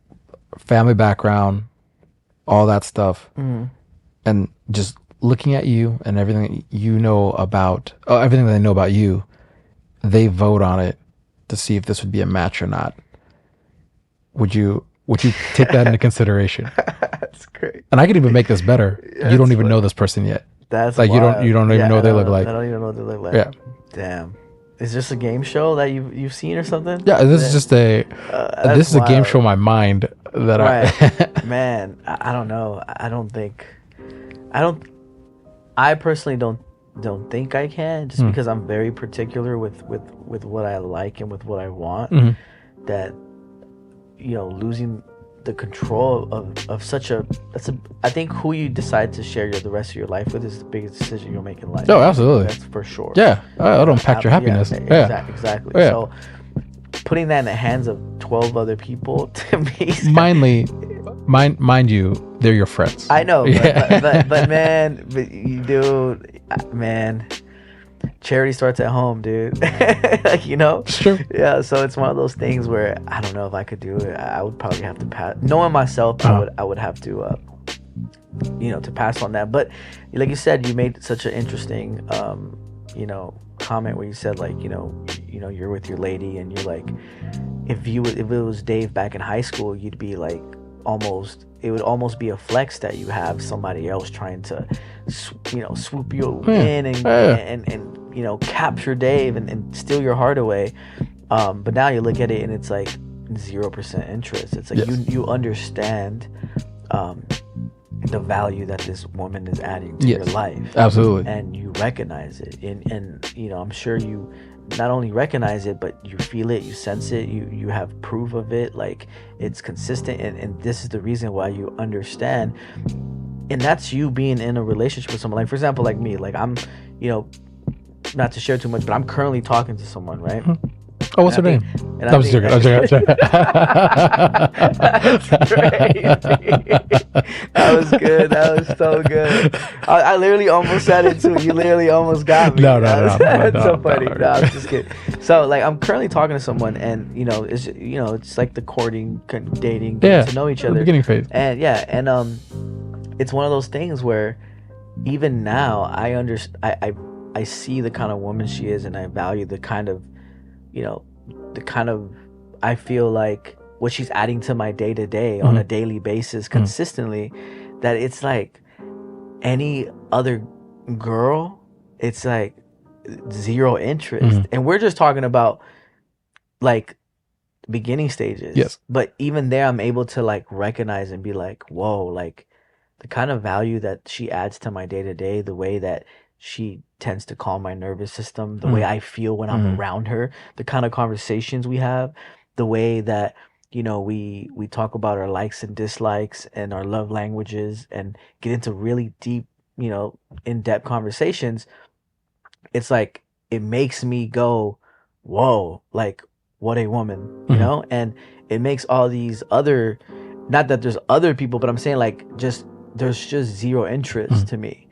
A: family background, all that stuff, and just looking at you and everything you know about, everything they know about you, they vote on it to see if this would be a match or not. Would you take that into consideration?
B: That's great.
A: And I could even make this better. You don't even know this person yet.
B: That's
A: like
B: wild.
A: you don't even know what they look like.
B: I don't even know what they look like.
A: Yeah.
B: Damn. Is this a game show that you've seen or something?
A: Yeah, this is just a game show in my mind that
B: right. Man, I don't know. I personally don't think I can, just because I'm very particular with what I like and with what I want.
A: Mm-hmm.
B: That losing the control of I think who you decide to share the rest of your life with is the biggest decision you'll make in life.
A: Oh, absolutely.
B: That's for sure.
A: Yeah, it'll impact your happiness.
B: Yeah, exactly.
A: Yeah.
B: So putting that in the hands of 12 other people, to me,
A: mind you, they're your friends.
B: I know, but man, man, charity starts at home, dude.
A: It's true.
B: Yeah, so it's one of those things where I don't know if I could do it. I would probably have to pass. Knowing myself, I would have to to pass on that. But like you said, you made such an interesting comment where you said, like, you're with your lady and you're like, if it was Dave back in high school, you'd be like, it would almost be a flex that you have somebody else trying to swoop you in and capture Dave and steal your heart away, but now you look at it and it's like 0% interest. It's like, yes, you understand the value that this woman is adding to your life.
A: Absolutely.
B: And you recognize it, and I'm sure you not only recognize it, but you feel it, you sense it, you have proof of it, like it's consistent, and this is the reason why you understand and that's you being in a relationship with someone. Like, for example, like me, like I'm, you know, not to share too much, but I'm currently talking to someone, right?
A: Oh, what's her name? I was joking.
B: That's crazy. That was good. That was so good. I literally almost said it too. You literally almost got me.
A: No,
B: That's so funny. No, I was just kidding. So, like, I'm currently talking to someone, and it's like the courting, dating, getting to know each other,
A: the beginning phase.
B: and it's one of those things where even now I understand. I see the kind of woman she is, and I value the kind of, I feel like what she's adding to my day to day on a daily basis consistently, that it's like any other girl, it's like zero interest. And we're just talking about like beginning stages.
A: Yes.
B: But even there, I'm able to like recognize and be like, whoa, like the kind of value that she adds to my day to day, the way that she tends to calm my nervous system, the way I feel when I'm around her, the kind of conversations we have, the way that, we talk about our likes and dislikes and our love languages and get into really deep, in-depth conversations. It's like, it makes me go, whoa, like, what a woman, you know? And it makes all these other, not that there's other people, but I'm saying like, there's just zero interest to me.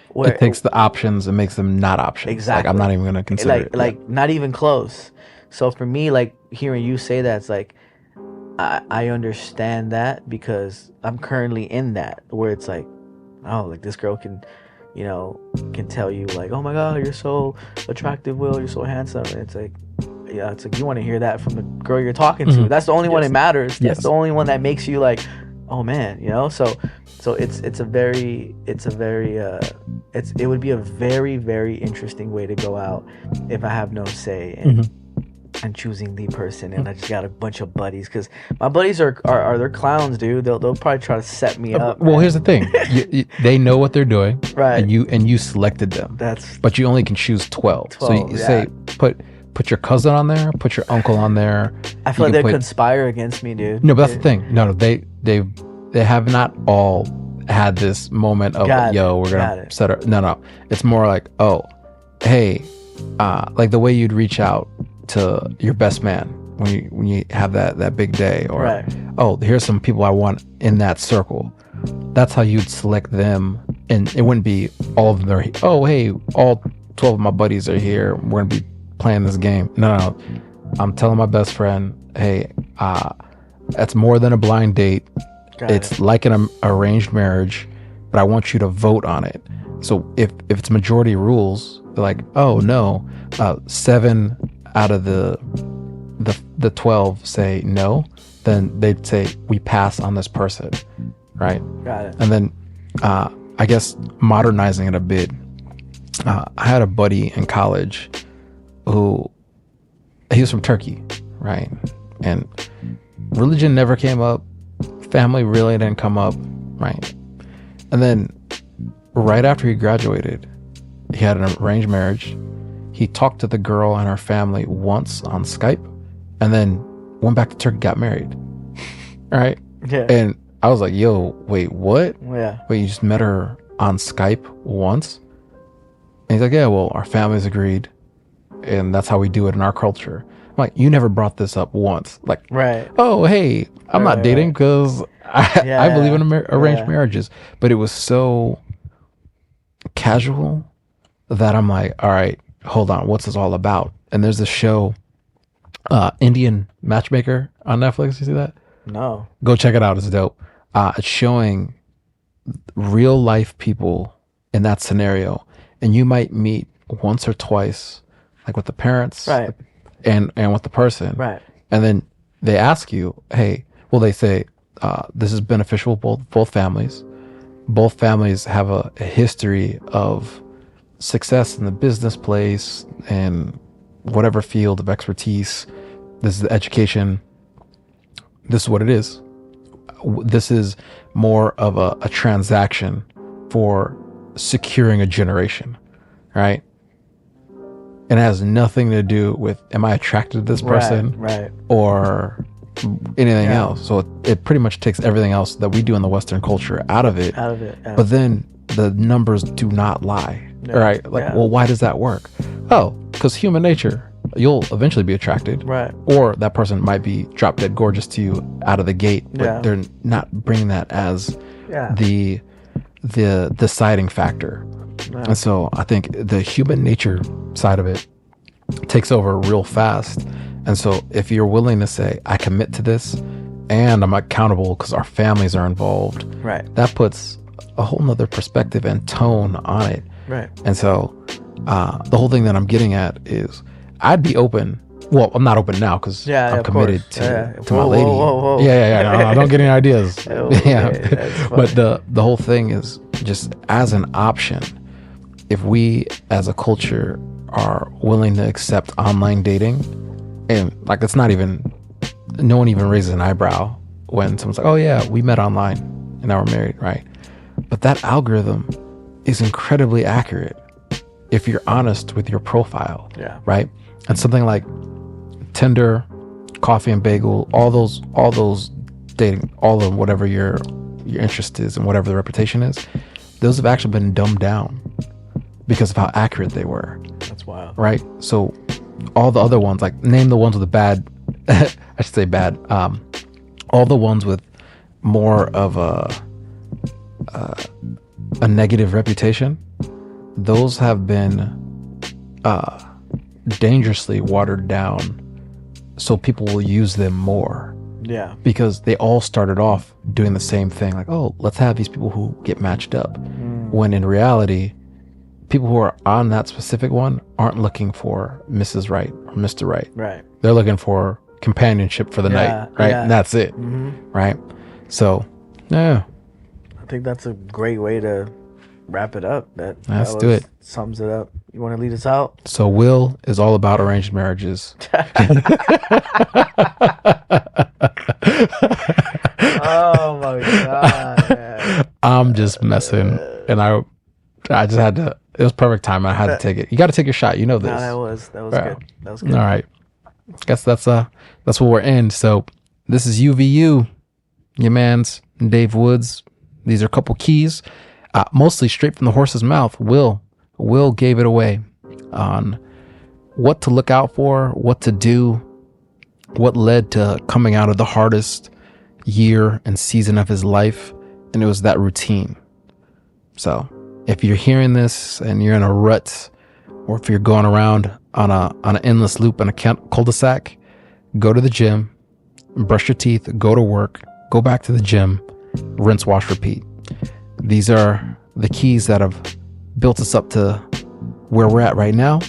A: Where it takes the options and makes them not options.
B: Exactly.
A: Like, I'm not even going to consider it.
B: Like, not even close. So for me, like, hearing you say that, it's like, I understand that because I'm currently in that, where it's like, oh, like this girl can tell you like, oh my God, you're so attractive, Will, you're so handsome. And it's like, yeah, it's like, you want to hear that from the girl you're talking to. That's the only one that matters. That's the only one that makes you like, oh man, So it would be a very, very interesting way to go out if I have no say in choosing the person, and I just got a bunch of buddies, because my buddies are they're clowns, dude. They'll probably try to set me up.
A: Well, here's the thing: they know what they're doing,
B: right?
A: And you selected them. But you only can choose 12. So you say put your cousin on there, put your uncle on there.
B: I feel like they conspire against me, dude.
A: No, but that's the thing. No, they have not all had this moment of we're gonna set her. No, it's more like, oh, hey, like the way you'd reach out to your best man when you have that big day, or oh, here's some people I want in that circle. That's how you'd select them, and it wouldn't be all of them are, oh hey, all 12 of my buddies are here, we're gonna be playing this game. No, I'm telling my best friend, hey, that's more than a blind date. It's like an arranged marriage, but I want you to vote on it. So if it's majority rules, they're like, oh no, 7 out of the 12 say no, then they'd say we pass on this person, right?
B: Got it.
A: And then I guess modernizing it a bit, I had a buddy in college who, he was from Turkey, right? And religion never came up, family really didn't come up, right? And then right after he graduated, he had an arranged marriage. He talked to the girl and her family once on Skype, and then went back to Turkey, got married. Right?
B: Yeah.
A: And I was like, yo, wait, what?
B: Yeah.
A: Wait, you just met her on Skype once? And he's like, yeah, well, our families agreed, and that's how we do it in our culture. I'm like, you never brought this up once. Like,
B: right.
A: Oh, hey, I'm not dating because I believe in arranged marriages. But it was so casual that I'm like, all right, hold on, what's this all about? And there's this show, Indian Matchmaker on Netflix. You see that?
B: No.
A: Go check it out. It's dope. It's showing real life people in that scenario, and you might meet once or twice, like with the parents,
B: right,
A: and with the person,
B: right,
A: and then they ask you, hey, well, they say this is beneficial both families. Both families have a history of success in the business place and whatever field of expertise. This is the education. This is what it is. This is more of a transaction for securing a generation, right? And it has nothing to do with, am I attracted to this person?
B: Right.
A: Or anything else. So it pretty much takes everything else that we do in the Western culture out of it.
B: Yeah.
A: But then the numbers do not lie. Right? Like, well, why does that work? Oh, because human nature. You'll eventually be attracted.
B: Right.
A: Or that person might be drop dead gorgeous to you out of the gate, but they're not bringing that as the deciding factor. Right. And so I think the human nature side of it takes over real fast. And so if you're willing to say, I commit to this and I'm accountable because our families are involved,
B: right,
A: that puts a whole nother perspective and tone on it.
B: Right.
A: And so the whole thing that I'm getting at is I'd be open. Well, I'm not open now because I'm committed to my lady.
B: Whoa.
A: No, don't get any ideas.
B: Okay,
A: but the whole thing is just as an option. If we as a culture are willing to accept online dating, and like it's not even, no one even raises an eyebrow when someone's like, oh yeah, we met online and now we're married, right? But that algorithm is incredibly accurate if you're honest with your profile, right? And something like Tinder, Coffee and Bagel, all those dating, all of whatever your interest is and whatever the reputation is, those have actually been dumbed down because of how accurate they were.
B: That's wild.
A: Right? So all the other ones, like name the ones with the bad, I should say bad, all the ones with more of a negative reputation, those have been dangerously watered down so people will use them more.
B: Yeah.
A: Because they all started off doing the same thing, like, oh, let's have these people who get matched up. When in reality, people who are on that specific one aren't looking for Mrs. Right or Mr. Right.
B: Right.
A: They're looking for companionship for the night, right?
B: Yeah.
A: And that's it, right? So, yeah.
B: I think that's a great way to wrap it up.
A: Let's do it.
B: Sums it up. You want to lead us out?
A: So Will is all about arranged marriages.
B: Oh my God, man.
A: I'm just messing, and I just had to. It was perfect time. I had to take it. You got to take your shot. You know this.
B: No, that was
A: right.
B: good. That was good.
A: All right. I guess that's what we're in. So this is UVU, your man's Dave Woods. These are a couple keys, mostly straight from the horse's mouth. Will gave it away on what to look out for, what to do, what led to coming out of the hardest year and season of his life, and it was that routine. So if you're hearing this and you're in a rut, or if you're going around on an endless loop in a cul-de-sac, go to the gym, brush your teeth, go to work, go back to the gym, rinse, wash, repeat. These are the keys that have built us up to where we're at right now.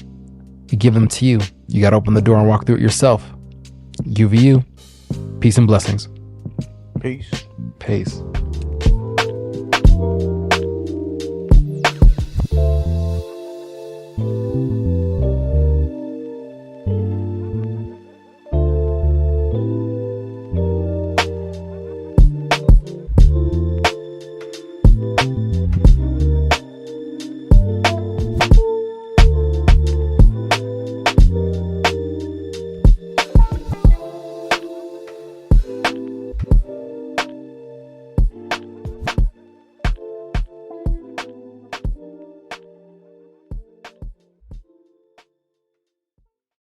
A: You give them to you. You got to open the door and walk through it yourself. UVU, peace and blessings.
B: Peace.
A: Peace.